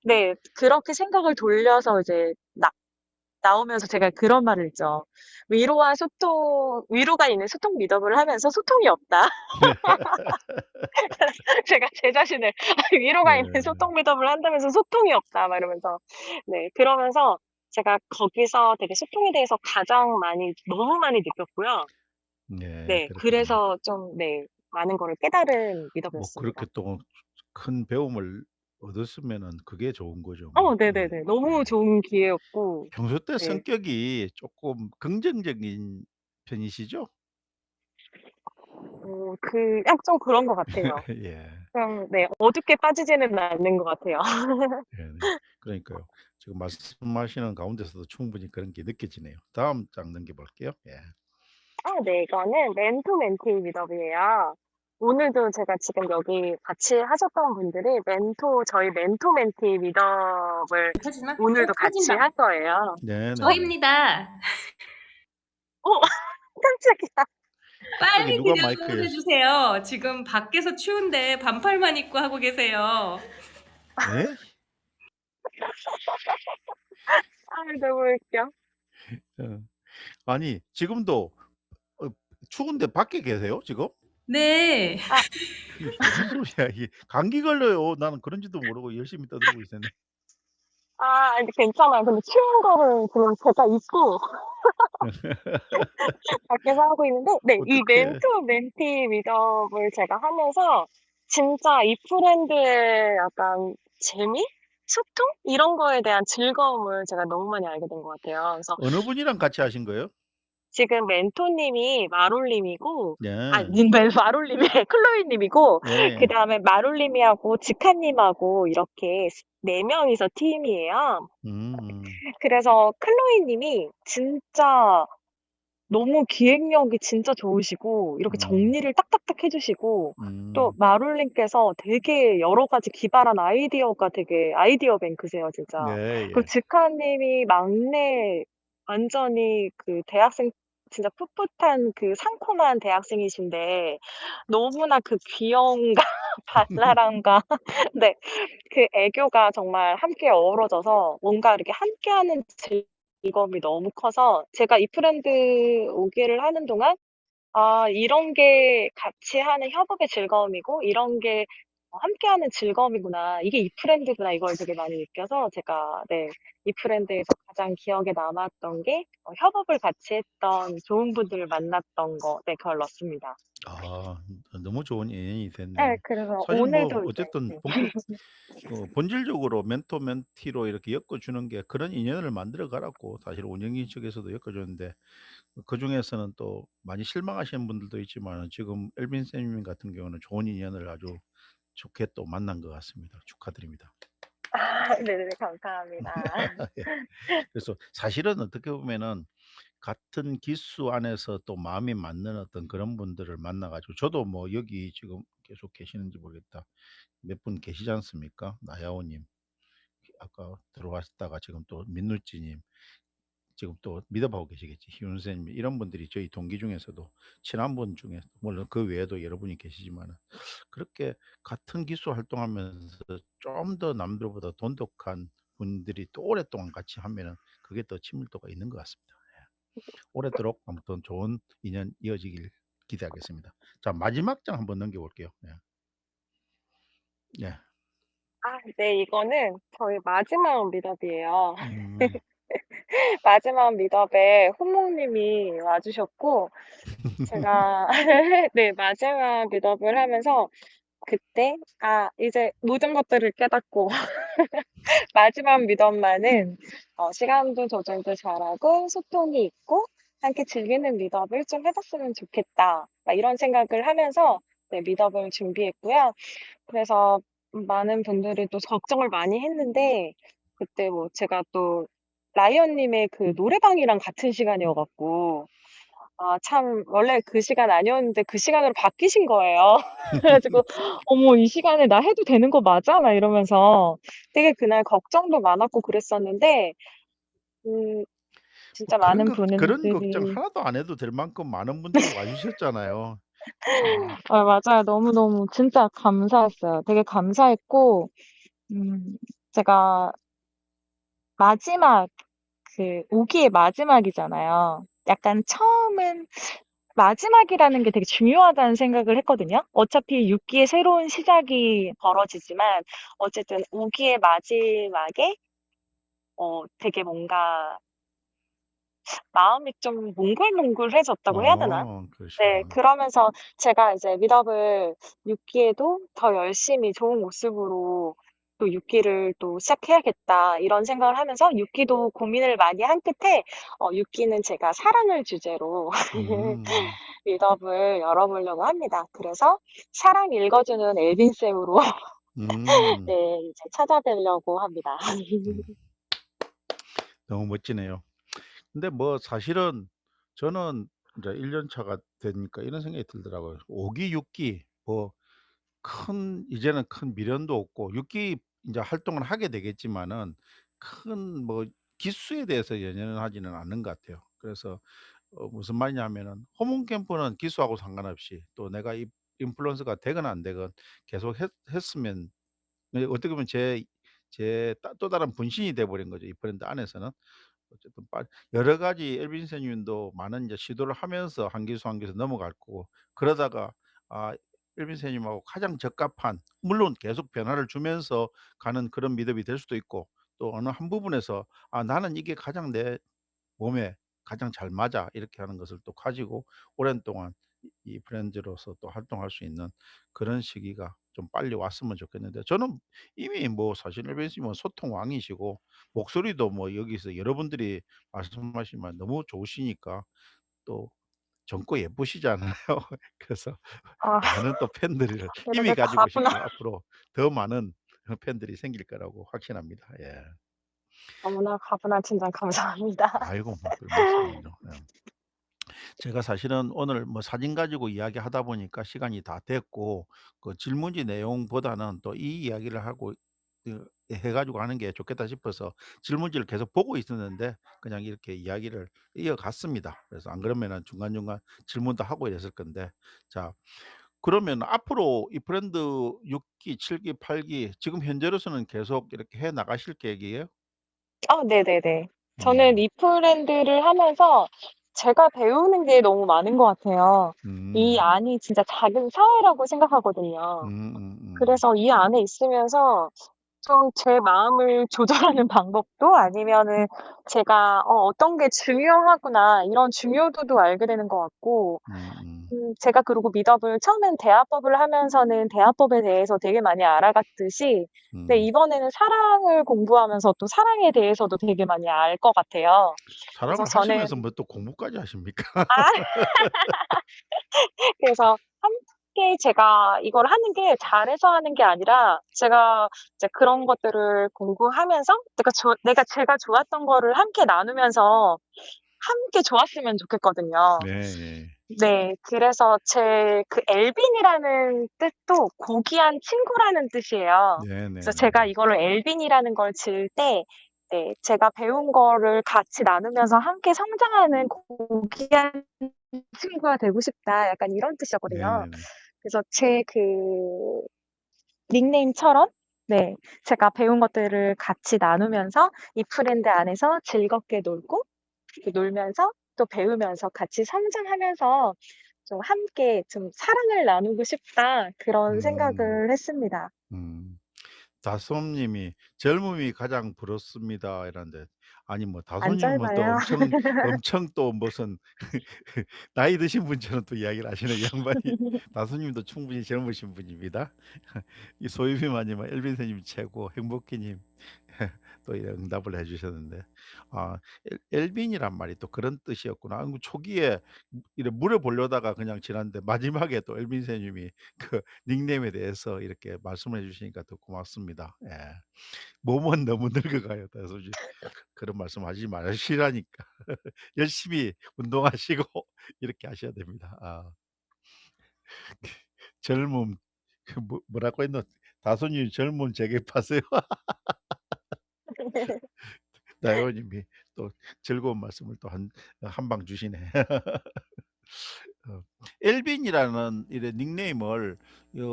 네 그렇게 생각을 돌려서 이제 나오면서 제가 그런 말을 했죠. 위로가 있는 소통 미덕을 하면서 소통이 없다. 제가 제 자신을 위로가 있는 네. 소통 미덕을 한다면서 소통이 없다 막 이러면서 네 그러면서 제가 거기서 되게 소통에 대해서 가장 많이 너무 많이 느꼈고요. 네. 네 그렇군요. 그래서 좀 네 많은 거를 깨달은 뭐 미덕이었습니다. 그렇게 또 큰 배움을 얻었으면은 그게 좋은 거죠 뭐. 네. 네네네. 너무 네. 좋은 기회였고 평소 때 네. 성격이 쪼끔 긍정적인 편이시죠? 좀 그런 것 같아요. 예. 좀 네 어둡게 빠지지는 않는 것 같아요. 네네. 그러니까요. 지금 말씀하시는 가운데서도 충분히 그런 게 느껴지네요. 다음 장 넘겨 볼게요. 예. 네. 이거는 멘토 멘티 미덕이에요. 오늘도 제가 지금 여기 같이 하셨던 분들이 저희 멘토 멘티 미덕을 터지나? 오늘도 같이 터진다. 할 거예요. 네네네. 저입니다. 어 깜짝이야. 저기 빨리 누가 대답을 마이크에 해 주세요. 지금 밖에서 추운데 반팔만 입고 하고 계세요. 예? 너무 웃겨. 어. 아니 지금도 어 추운데 밖에 계세요 지금? 네. 아 이게 무슨 소리야 이게. 감기 걸려요. 나는 그런지도 모르고 열심히 떠들고 있었네. 아니 괜찮아요. 근데 추운 거를 지금 제가 입고 밖에서 하고 있는데 네 이 어떻게 멘토 멘티 미덕을 제가 하면서 진짜 이 브랜드의 약간 재미? 소통? 이런 거에 대한 즐거움을 제가 너무 많이 알게 된 것 같아요. 그래서 어느 분이랑 같이 하신 거예요? 지금 멘토님이 마롤님이고 네. 마롤님이 클로이님이고 예예. 그다음에 마롤님이하고 지카님하고 이렇게 4명이서 팀이에요. 음음. 그래서 클로이님이 진짜 너무 기획력이 진짜 좋으시고 이렇게 음. 정리를 딱딱딱 해 주시고 또 음. 마롤님께서 되게 여러 가지 기발한 아이디어가 되게 아이디어 뱅크세요 진짜. 그리고 예예. 지카님이 막내 완전히 그 대학생 진짜 풋풋한 그 상콤한 대학생이신데 너무나 그 귀여움과 발랄함과 네 그 애교가 정말 함께 어우러져서 뭔가 이렇게 함께하는 즐거움이 너무 커서 제가 이 브랜드 오기를 하는 동안 '아 이런 게 같이 하는 협업의 즐거움이고 이런 게 함께하는 즐거움이구나. 이게 이 브랜드구나.' 이걸 되게 많이 느껴서 제가 네 이 브랜드에서 가장 기억에 남았던 게 협업을 같이 했던 좋은 분들을 만났던 거 네 그걸 넣습니다. 아 너무 좋은 인연이 네 됐네요. 그래서 사실 뭐 오늘도 이제 어쨌든 네. 본질적으로 멘토 멘티로 이렇게 엮어 주는 게 그런 인연을 만들어 가라고 사실 운영진 측에서도 엮어 줬는데 그중에서는 또 많이 실망하시는 분들도 있지만은 지금 엘빈 쌤님 같은 경우는 좋은 인연을 아주 좋게 또 만난 것 같습니다. 축하드립니다. 네네네. 감사합니다. 예. 그래서 사실은 어떻게 보면은 같은 기수 안에서 또 마음이 맞는 어떤 그런 분들을 만나 가지고 저도 뭐 여기 지금 계속 계시는지 모르겠다. 몇 분 계시지 않습니까? 나야오 님, 아까 들어왔다가 지금 또 민누찌 님, 지금 또 믿어보고 계시겠지. 희윤 선생님 이런 분들이 저희 동기 중에서도 친한 분 중에 물론 그 외에도 여러분이 계시지만은 그렇게 같은 기수 활동하면서 좀 더 남들보다 돈독한 분들이 또 오랫동안 같이 하면은 그게 더 친밀도가 있는 것 같습니다. 예. 오래도록 아무튼 좋은 인연 이어지길 기대하겠습니다. 자 마지막 장 한번 넘겨 볼게요. 예. 예. 네. 이거는 저희 마지막 미더이에요. 음. 마지막 미덕에 훈목님이 와 주셨고 제가 네 마지막 미덕을 하면서 그때 이제 모든 것들을 깨닫고 마지막 미덕만은 시간도 조절도 잘하고 소통이 있고 함께 즐기는 미덕을 좀 해 봤으면 좋겠다. 막 이런 생각을 하면서 네 미덕을 준비했고요. 그래서 많은 분들이 또 걱정을 많이 했는데 그때 뭐 제가 또 라이언 님의 그 노래방이랑 같은 시간이어 갖고 참 원래 그 시간 아니었는데 그 시간으로 바뀌신 거예요. 그래 가지고 '어머 이 시간에 나 해도 되는 거 맞아?' 막 이러면서 되게 그날 걱정도 많았고 그랬었는데 음 뭐 진짜 많은 그런 걱정 분들이 하나도 안 해도 될 만큼 많은 분들이 와 주셨잖아요. 참. 맞아요. 너무너무 진짜 감사했어요. 되게 감사했고 음 제가 마지막 5 기의 마지막이잖아요. 약간 처음은 마지막이라는 게 되게 중요하다는 생각을 했거든요. 어차피 6 기의 새로운 시작이 벌어지지만 어쨌든 5 기의 마지막에 되게 뭔가 마음이 좀 몽글몽글해졌다고 해야 되나? 네. 그러시구나. 그러면서 제가 이제 미더블 6 기에도 더 열심히 좋은 모습으로 또 6 기를 또 시작해야겠다 이런 생각을 하면서 6 기도 고민을 많이 한 끝에 6 기는 제가 사랑을 주제로 음. 미더블 열어보려고 합니다. 그래서 사랑 읽어주는 엘빈 쌤으로 음. 네 이제 찾아뵈려고 합니다. 음. 너무 멋지네요. 근데 뭐 사실은 저는 인제 1년 차가 되니까 이런 생각이 들더라고요. 5 기, 6기 뭐 이제는 큰 미련도 없고 6기 인제 활동을 하게 되겠지만은 큰 뭐 기수에 대해서 연연하지는 않는 것 같아요. 그래서 무슨 말이냐면은 호문 캠프는 기수하고 상관없이 또 내가 이 인플루언서가 되건 안 되건 계속 했으면 어떻게 보면 또 다른 분신이 돼 버린 거죠, 이 브랜드 안에서는. 어쨌든 여러 가지 엘빈 선생님도 많은 이제 시도를 하면서 한 기수, 한 기수 넘어갈 거고 그러다가 엘빈 선생님하고 가장 적합한, 물론 계속 변화를 주면서 가는 그런 미덕이 될 수도 있고 또 어느 한 부분에서 '나는 이게 가장 내 몸에 가장 잘 맞아.' 이렇게 하는 것을 또 가지고 오랜 동안 이 브랜드로서 또 활동할 수 있는 그런 시기가 좀 빨리 왔으면 좋겠는데, 저는 이미 뭐 사실 엘빈 씨는 소통 왕이시고 목소리도 뭐 여기서 여러분들이 말씀하시지만 너무 좋으시니까 또 젊고 예쁘시잖아요. 그래서 아 많은 또 팬들을 이미 이렇게 가지고 과분한 계시고 앞으로 더 많은 팬들이 생길 거라고 확신합니다. 예. 너무나 과분한 칭찬 감사합니다. 아이고 뭐 별말씀을요. 예. 제가 사실은 오늘 뭐 사진 가지고 이야기하다 보니까 시간이 다 됐고 그 질문지 내용보다는 또 이 이야기를 하고 해 가지고 하는 게 좋겠다 싶어서 질문지를 계속 보고 있었는데 그냥 이렇게 이야기를 이어갔습니다. 그래서 안 그러면은 중간중간 질문도 하고 이랬을 건데, 자 그러면 앞으로 이 브랜드 6 기, 7 기, 8기 지금 현재로서는 계속 이렇게 해 나가실 계획이에요? 네네네. 저는 음. 이 브랜드를 하면서 제가 배우는 게 너무 많은 것 같아요. 이 음. 안이 진짜 작은 사회라고 생각하거든요. 음음음. 그래서 이 안에 있으면서 좀 제 마음을 조절하는 방법도 아니면은 제가 '어떤 게 중요하구나.' 이런 중요도도 알게 되는 것 같고 제가 그리고 미더블 처음엔 대화법을 하면서는 대화법에 대해서 되게 많이 알아갔듯이 네 음. 이번에는 사랑을 공부하면서 또 사랑에 대해서도 되게 많이 알 것 같아요. 그래서 사랑을 저는 하시면서 뭐 또 공부까지 하십니까? 아 그래서 함께 제가 이걸 하는 게 잘해서 하는 게 아니라 제가 이제 그런 것들을 공부하면서 내가 제가 좋았던 거를 함께 나누면서 함께 좋았으면 좋겠거든요. 네. 네. 그래서 제 엘빈이라는 뜻도 고귀한 친구라는 뜻이에요. 그래서 네네네. 제가 이거를 엘빈이라는 걸 지을 때 네 제가 배운 거를 같이 나누면서 함께 성장하는 고귀한 친구가 되고 싶다. 약간 이런 뜻이었거든요. 네네네. 그래서 제 닉네임처럼 네 제가 배운 것들을 같이 나누면서 이 브랜드 안에서 즐겁게 놀면서 또 배우면서 같이 성장하면서 좀 함께 좀 '사랑을 나누고 싶다.' 그런 음. 생각을 했습니다. 음. 다솜 님이 "젊음이 가장 부럽습니다." 이러는데, 아니 뭐 안 다솜님은 또 짧아요. 엄청 또 무슨 나이 드신 분처럼 또 이야기를 하시네, 이 양반이. 다솜님도 충분히 젊으신 분입니다. 이 소유빈 아니면 엘빈 선생님 최고, 행복해 님 또 이런 응답을 해 주셨는데, 엘빈이란 말이 또 그런 뜻이었구나. 초기에 이래 물어보려다가 그냥 지났는데 마지막에 또 엘빈 선생님이 그 닉네임에 대해서 이렇게 말씀을 해 주시니까 더 고맙습니다. 예. "몸은 너무 늙어가요." 그래서 이제 그런 말씀하지 마시라니까. 열심히 운동하시고 이렇게 하셔야 됩니다. 젊음 뭐라고 했노? 다솜님 젊음 재개파세요. 다효 님이 또 즐거운 말씀을 또 한 방 주시네. 어 엘빈이라는 이런 닉네임을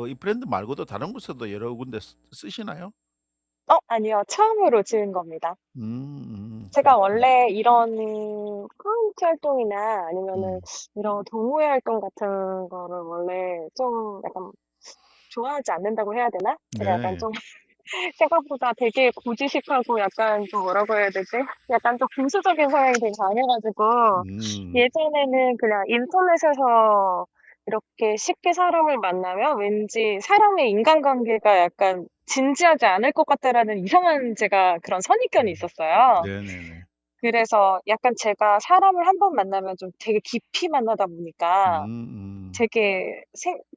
이 브랜드 말고도 다른 곳에도 여러 군데 쓰시나요? 아니요. 처음으로 지은 겁니다. 제가 그렇군요. 원래 이런 커뮤니티 활동이나 아니면은 음. 이런 동호회 활동 같은 거를 원래 좀 약간 좋아하지 않는다고 해야 되나? 제가 약간 네. 좀 생각보다 되게 고지식하고 약간 좀 뭐라고 해야 되지? 약간 좀 보수적인 성향이 되게 강해가지고 음. 예전에는 그냥 인터넷에서 이렇게 쉽게 사람을 만나면 왠지 사람의 인간관계가 약간 진지하지 않을 것 같다라는 이상한 제가 그런 선입견이 음. 있었어요. 네네네. 그래서 약간 제가 사람을 한 번 만나면 좀 되게 깊이 만나다 보니까 음음. 되게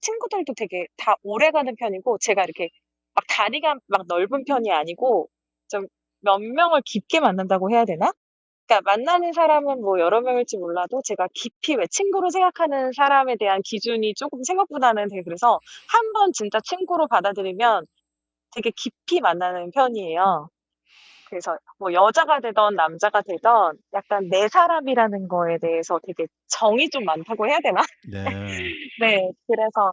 친구들도 되게 다 오래가는 편이고 제가 이렇게 막 다리가 막 넓은 편이 아니고 좀 몇 명을 깊게 만난다고 해야 되나? 그러니까 만나는 사람은 뭐 여러 명일지 몰라도 제가 깊이 왜 친구로 생각하는 사람에 대한 기준이 쪼금 생각보다는 되게 그래서 한 번 진짜 친구로 받아들이면 되게 깊이 만나는 편이에요. 그래서 뭐 여자가 되든 남자가 되든 약간 내 사람이라는 거에 대해서 되게 정이 좀 많다고 해야 되나? 네. 네. 그래서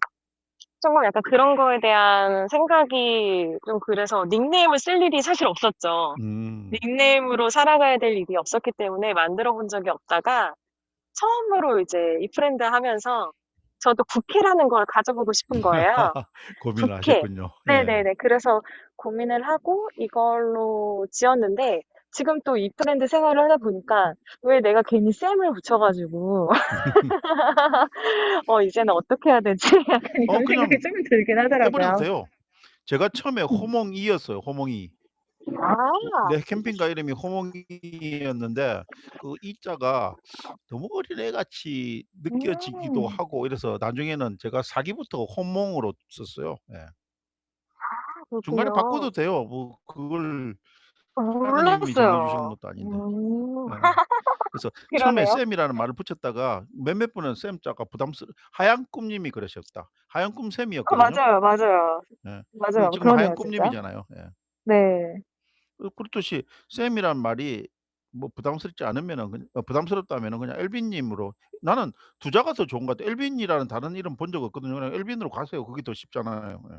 쪼금 약간 그런 거에 대한 생각이 좀 그래서 닉네임을 쓸 일이 사실 없었죠. 음. 닉네임으로 살아가야 될 일이 없었기 때문에 만들어 본 적이 없다가 처음으로 이제 이 브랜드 하면서 저도 부캐라는 걸 가져보고 싶은 거예요. 고민을 부캐. 하셨군요. 예. 네네네. 그래서 고민을 하고 이걸로 지었는데 지금 또 이 브랜드 생활을 하다 보니까 '왜 내가 괜히 쌤을 붙여 가지고 이제는 어떻게 해야 되지?' 약간 이런 생각이 그냥 쪼금 들긴 해 버려도 하더라고요. 돼요. 제가 처음에 호몽이였어요, 호몽이. 아. 내 캠핑카 이름이 호몽이였는데 그 이 자가 너무 어린애같이 느껴지기도 음. 하고 이래서 나중에는 제가 사기부터 호몽으로 썼어요. 예. 중간에 바꿔도 그렇군요. 돼요. 뭐 그걸 하나님이 정해 주시는 몰랐어요. 것도 아닌데. 예. 그래서 처음에 그러네요. 쌤이라는 말을 붙였다가 몇몇 분은 쌤 자가 하얀 꿈님이 그러셨다. 하얀 꿈 쌤이었거든요. 맞아요, 맞아요. 예. 근데 맞아요. 지금 그러네요, 하얀 진짜. 꿈님이잖아요. 예. 네. 그렇듯이 쌤이란 말이 뭐 부담스럽지 않으면은 부담스럽다면은 그냥 엘빈님으로 나는 두 자가 더 좋은 것 같아요. 엘빈이라는 다른 이름 본 적 없거든요. 그냥 엘빈으로 가세요. 그게 더 쉽잖아요. 예.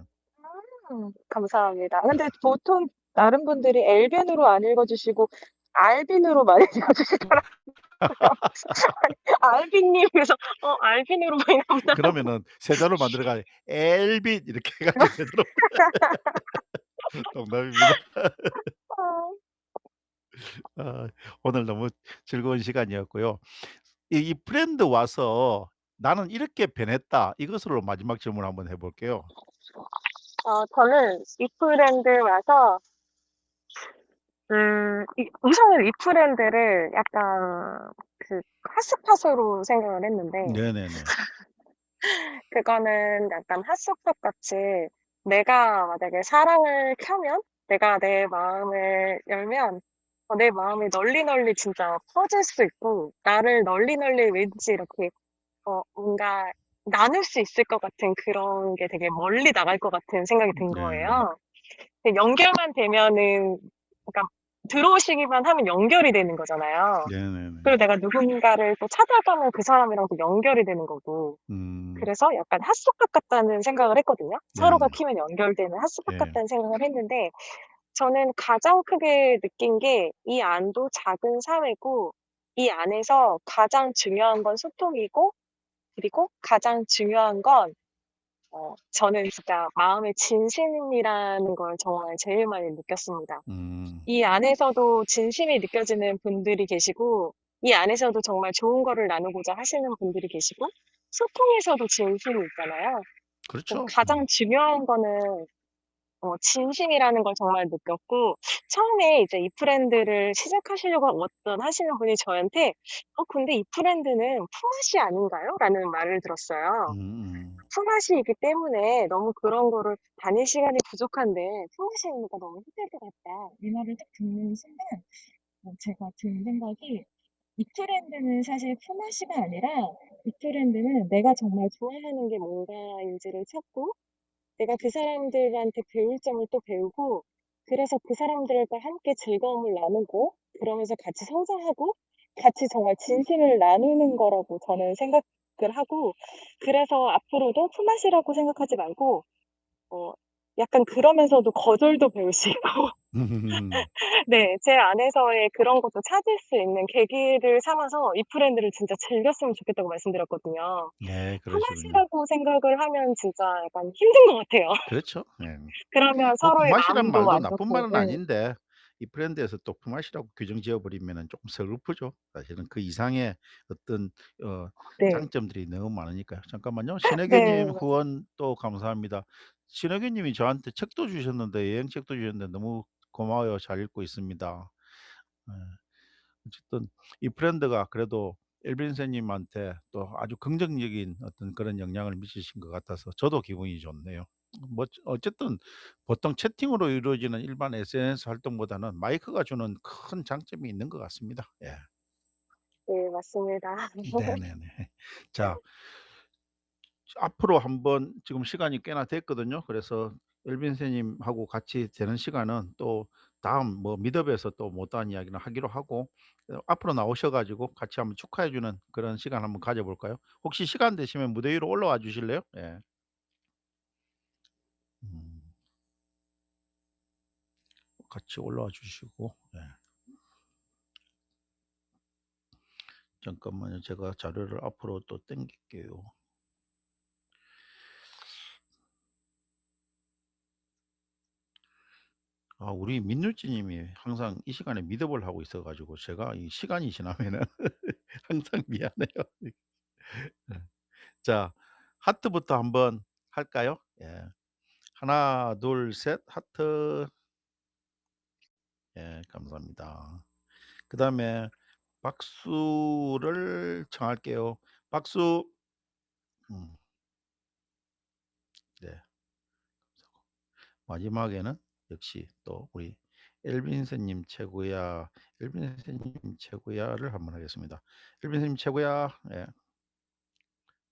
감사합니다. 근데 보통 다른 분들이 엘빈으로 안 읽어 주시고 알빈으로 많이 읽어 주시더라고요. 아니 알빈님 그래서 알빈으로 많이 나온다. 그러면은 세 자로 만들어 가 엘빈 이렇게 해 가지고 되도록 농담입니다. 아. 아 오늘 너무 즐거운 시간이었고요. 이 브랜드 와서 '나는 이렇게 변했다.' 이것으로 마지막 질문 한번 해 볼게요. 저는 이 브랜드 와서 이 우선은 이 브랜드를 약간 그 핫스팟으로 생각을 했는데 네네네. 그거는 약간 핫스팟 같이 내가 만약에 사랑을 켜면 내가 내 마음을 열면 내 마음이 널리 널리 진짜 퍼질 수 있고 나를 널리 널리 왠지 이렇게 뭔가 나눌 수 있을 것 같은 그런 게 되게 멀리 나갈 것 같은 생각이 든 네. 거예요. 근데 연결만 되면은 그러니까 들어오시기만 하면 연결이 되는 거잖아요. 네네네. 그리고 내가 누군가를 또 찾아가면 그 사람이랑 또 연결이 되는 거고. 음. 그래서 약간 핫스팟 같다는 생각을 했거든요. 서로가 네네. 키면 연결되는 핫스팟 예. 같다는 생각을 했는데 저는 가장 크게 느낀 게 이 안도 작은 사회고 이 안에서 가장 중요한 건 소통이고 그리고 가장 중요한 건 저는 진짜 마음의 진심이라는 걸 정말 제일 많이 느꼈습니다. 음. 이 안에서도 진심이 느껴지는 분들이 계시고 이 안에서도 정말 좋은 거를 나누고자 하시는 분들이 계시고 소통에서도 진심이 있잖아요. 그렇죠. 가장 중요한 거는 진심이라는 걸 정말 느꼈고 처음에 이제 이 브랜드를 시작하시려고 어떤 하시는 분이 저한테 근데 이 브랜드는 품앗이 아닌가요?" 라는 말을 들었어요. 음음. 품앗이이기 때문에 "너무 그런 거를 다닐 시간이 부족한데 품앗이니까 너무 힘들 것 같다." 이 말을 딱 듣는 순간 제가 든 생각이 이 트렌드는 사실 품앗이가 아니라 이 트렌드는 내가 정말 좋아하는 게 뭔가인지를 찾고 내가 그 사람들한테 배울 점을 또 배우고 그래서 그 사람들과 함께 즐거움을 나누고 그러면서 같이 성장하고 같이 정말 진심을 나누는 거라고 저는 생각해요. 하고 그래서 앞으로도 품앗이라고 생각하지 말고 약간 그러면서도 거절도 배울 수 있고 네. 제 안에서의 그런 것도 찾을 수 있는 계기를 삼아서 이 브랜드를 진짜 즐겼으면 좋겠다고 말씀드렸거든요. 네, 그러시군요. 품앗이라고 생각을 하면 진짜 약간 힘든 것 같아요. 그렇죠. 예. 그러면 뭐 서로의 품앗이란 마음도 말도 안 나쁜 좋고 말은 예. 아닌데 이 브랜드에서 또 품앗이라고 규정 지어 버리면은 쪼끔 서글프죠. 사실은 그 이상의 어떤 어 네. 장점들이 너무 많으니까요. 잠깐만요. 신혜교 네. 님 후원 또 감사합니다. 신혜교 님이 저한테 책도 주셨는데 여행책도 주셨는데 너무 고마워요. 잘 읽고 있습니다. 예. 어쨌든 이 브랜드가 그래도 엘빈 선생님한테 또 아주 긍정적인 어떤 그런 영향을 미치신 것 같아서 저도 기분이 좋네요. 뭐 어쨌든 보통 채팅으로 이루어지는 일반 SNS 활동보다는 마이크가 주는 큰 장점이 있는 것 같습니다. 예. 네 맞습니다. 네네네. 자, 앞으로 한번 지금 시간이 꽤나 됐거든요. 그래서 엘빈 선생님하고 같이 되는 시간은 또 다음 뭐 미드업에서 또 못다한 이야기를 하기로 하고 앞으로 나오셔 가지고 같이 한번 축하해 주는 그런 시간 한번 가져 볼까요? 혹시 시간 되시면 무대 위로 올라와 주실래요? 예. 음. 같이 올라와 주시고 예. 잠깐만요. 제가 자료를 앞으로 또 당길게요. 아, 우리 민누찌 님이 항상 이 시간에 미드업을 하고 있어 가지고 제가 이 시간이 지나면은 항상 미안해요. 예. 자, 하트부터 한번 할까요? 예. 하나, 둘, 셋. 하트. 예, 감사합니다. 그다음에 박수를 청할게요. 박수. 음. 네. 마지막에는 역시 또 우리 엘빈 선생님 최고야, 엘빈 선생님 최고야를 한번 하겠습니다. 엘빈 선생님 최고야. 예.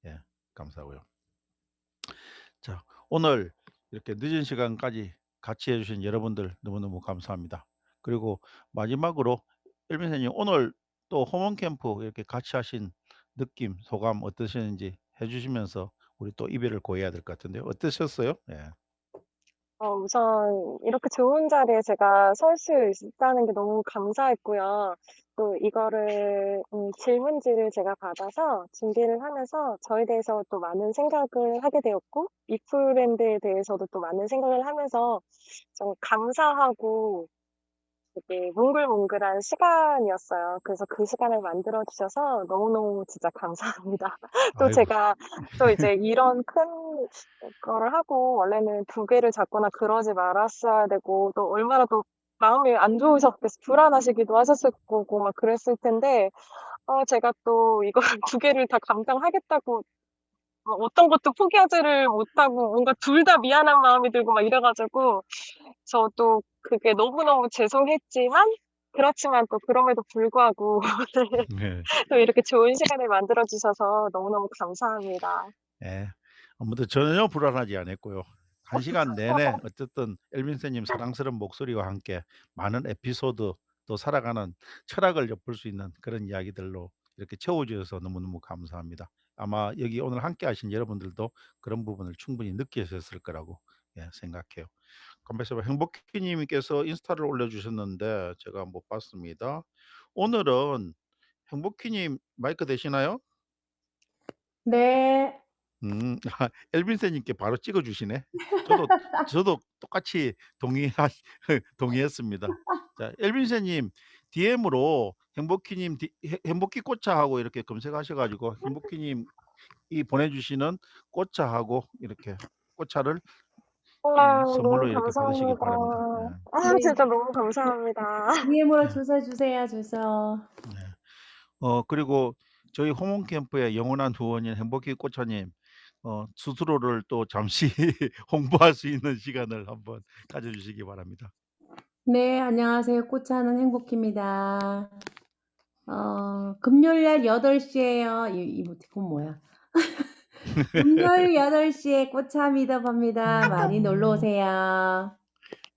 예. 감사하고요. 자, 오늘 이렇게 늦은 시간까지 같이 해 주신 여러분들 너무너무 감사합니다. 그리고 마지막으로 엘빈 선생님 오늘 또 호몬 캠프 이렇게 같이 하신 느낌, 소감 어떠셨는지 해 주시면서 우리 또 이별을 고해야 될 것 같은데요. 어떠셨어요? 예. 우선 이렇게 좋은 자리에 제가 설 수 있다는 게 너무 감사했고요. 또 이거를 질문지를 제가 받아서 준비를 하면서 저에 대해서 또 많은 생각을 하게 되었고 이 브랜드에 대해서도 또 많은 생각을 하면서 좀 감사하고 되게 몽글몽글한 시간이었어요. 그래서 그 시간을 만들어 주셔서 너무너무 진짜 감사합니다. 또 아이고. 제가 또 이제 이런 큰 거를 하고 원래는 두 개를 잡거나 그러지 말았어야 되고 또 얼마나 또 마음이 안 좋으셨겠어 불안하시기도 하셨을 거고 막 그랬을 텐데 제가 또 이걸 두 개를 다 감당하겠다고 어떤 것도 포기하지를 못하고 뭔가 둘 다 미안한 마음이 들고 막 이래 가지고 저도 그게 너무너무 죄송했지만 그렇지만 또 그럼에도 불구하고 네. 네. 또 이렇게 좋은 시간을 만들어 주셔서 너무너무 감사합니다. 예. 아무튼 전혀 불안하지 않았고요. 1시간 내내 어쨌든 엘빈 선생님 사랑스러운 목소리와 함께 많은 에피소드 또 살아가는 철학을 엿볼 수 있는 그런 이야기들로 이렇게 채워 주셔서 너무너무 감사합니다. 아마 여기 오늘 함께 하신 여러분들도 그런 부분을 충분히 느끼셨을 거라고 예 생각해요. 건배서 행복희 님께서 인스타를 올려 주셨는데 제가 못 봤습니다. 오늘은 행복희 님 마이크 되시나요? 네. 엘빈 선생님께 바로 찍어 주시네. 저도 똑같이 동의했습니다. 자, 엘빈 선생님 DM으로 행복희 님 행복희 꽃차하고 이렇게 검색하셔 가지고 행복희 님이 보내 주시는 꽃차하고 이렇게 꽃차를 예 너무 선물로 이렇게 받으시기 감사합니다. 바랍니다. 예. 네. 진짜 너무 감사합니다. DM으로 네. 주소 주세요, 주소. 네. 그리고 저희 호몬 캠프의 영원한 후원인 행복희 꽃차님 스스로를 또 잠시 홍보할 수 있는 시간을 한번 가져 주시기 바랍니다. 네, 안녕하세요. 꽃차는 행복입니다. 금요일 날 8시 에요. 이 이모티콘 뭐야? 금요일 8시 에 꽃차 미더합니다. 많이 놀러 오세요.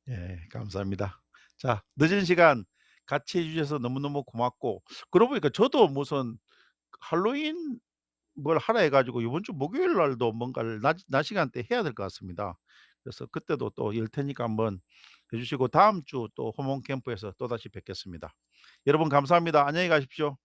예, 감사합니다. 자, 늦은 시간 같이 해 주셔서 너무너무 고맙고 그러고 보니까 저도 무슨 할로윈 뭘 하라 해 가지고 이번 주 목요일 날도 뭔가를 낮 시간대 해야 될 것 같습니다. 그래서 그때도 또 열 테니까 한번 해 주시고 다음 주 또 호몬 캠프에서 또다시 뵙겠습니다. 여러분 감사합니다. 안녕히 가십시오.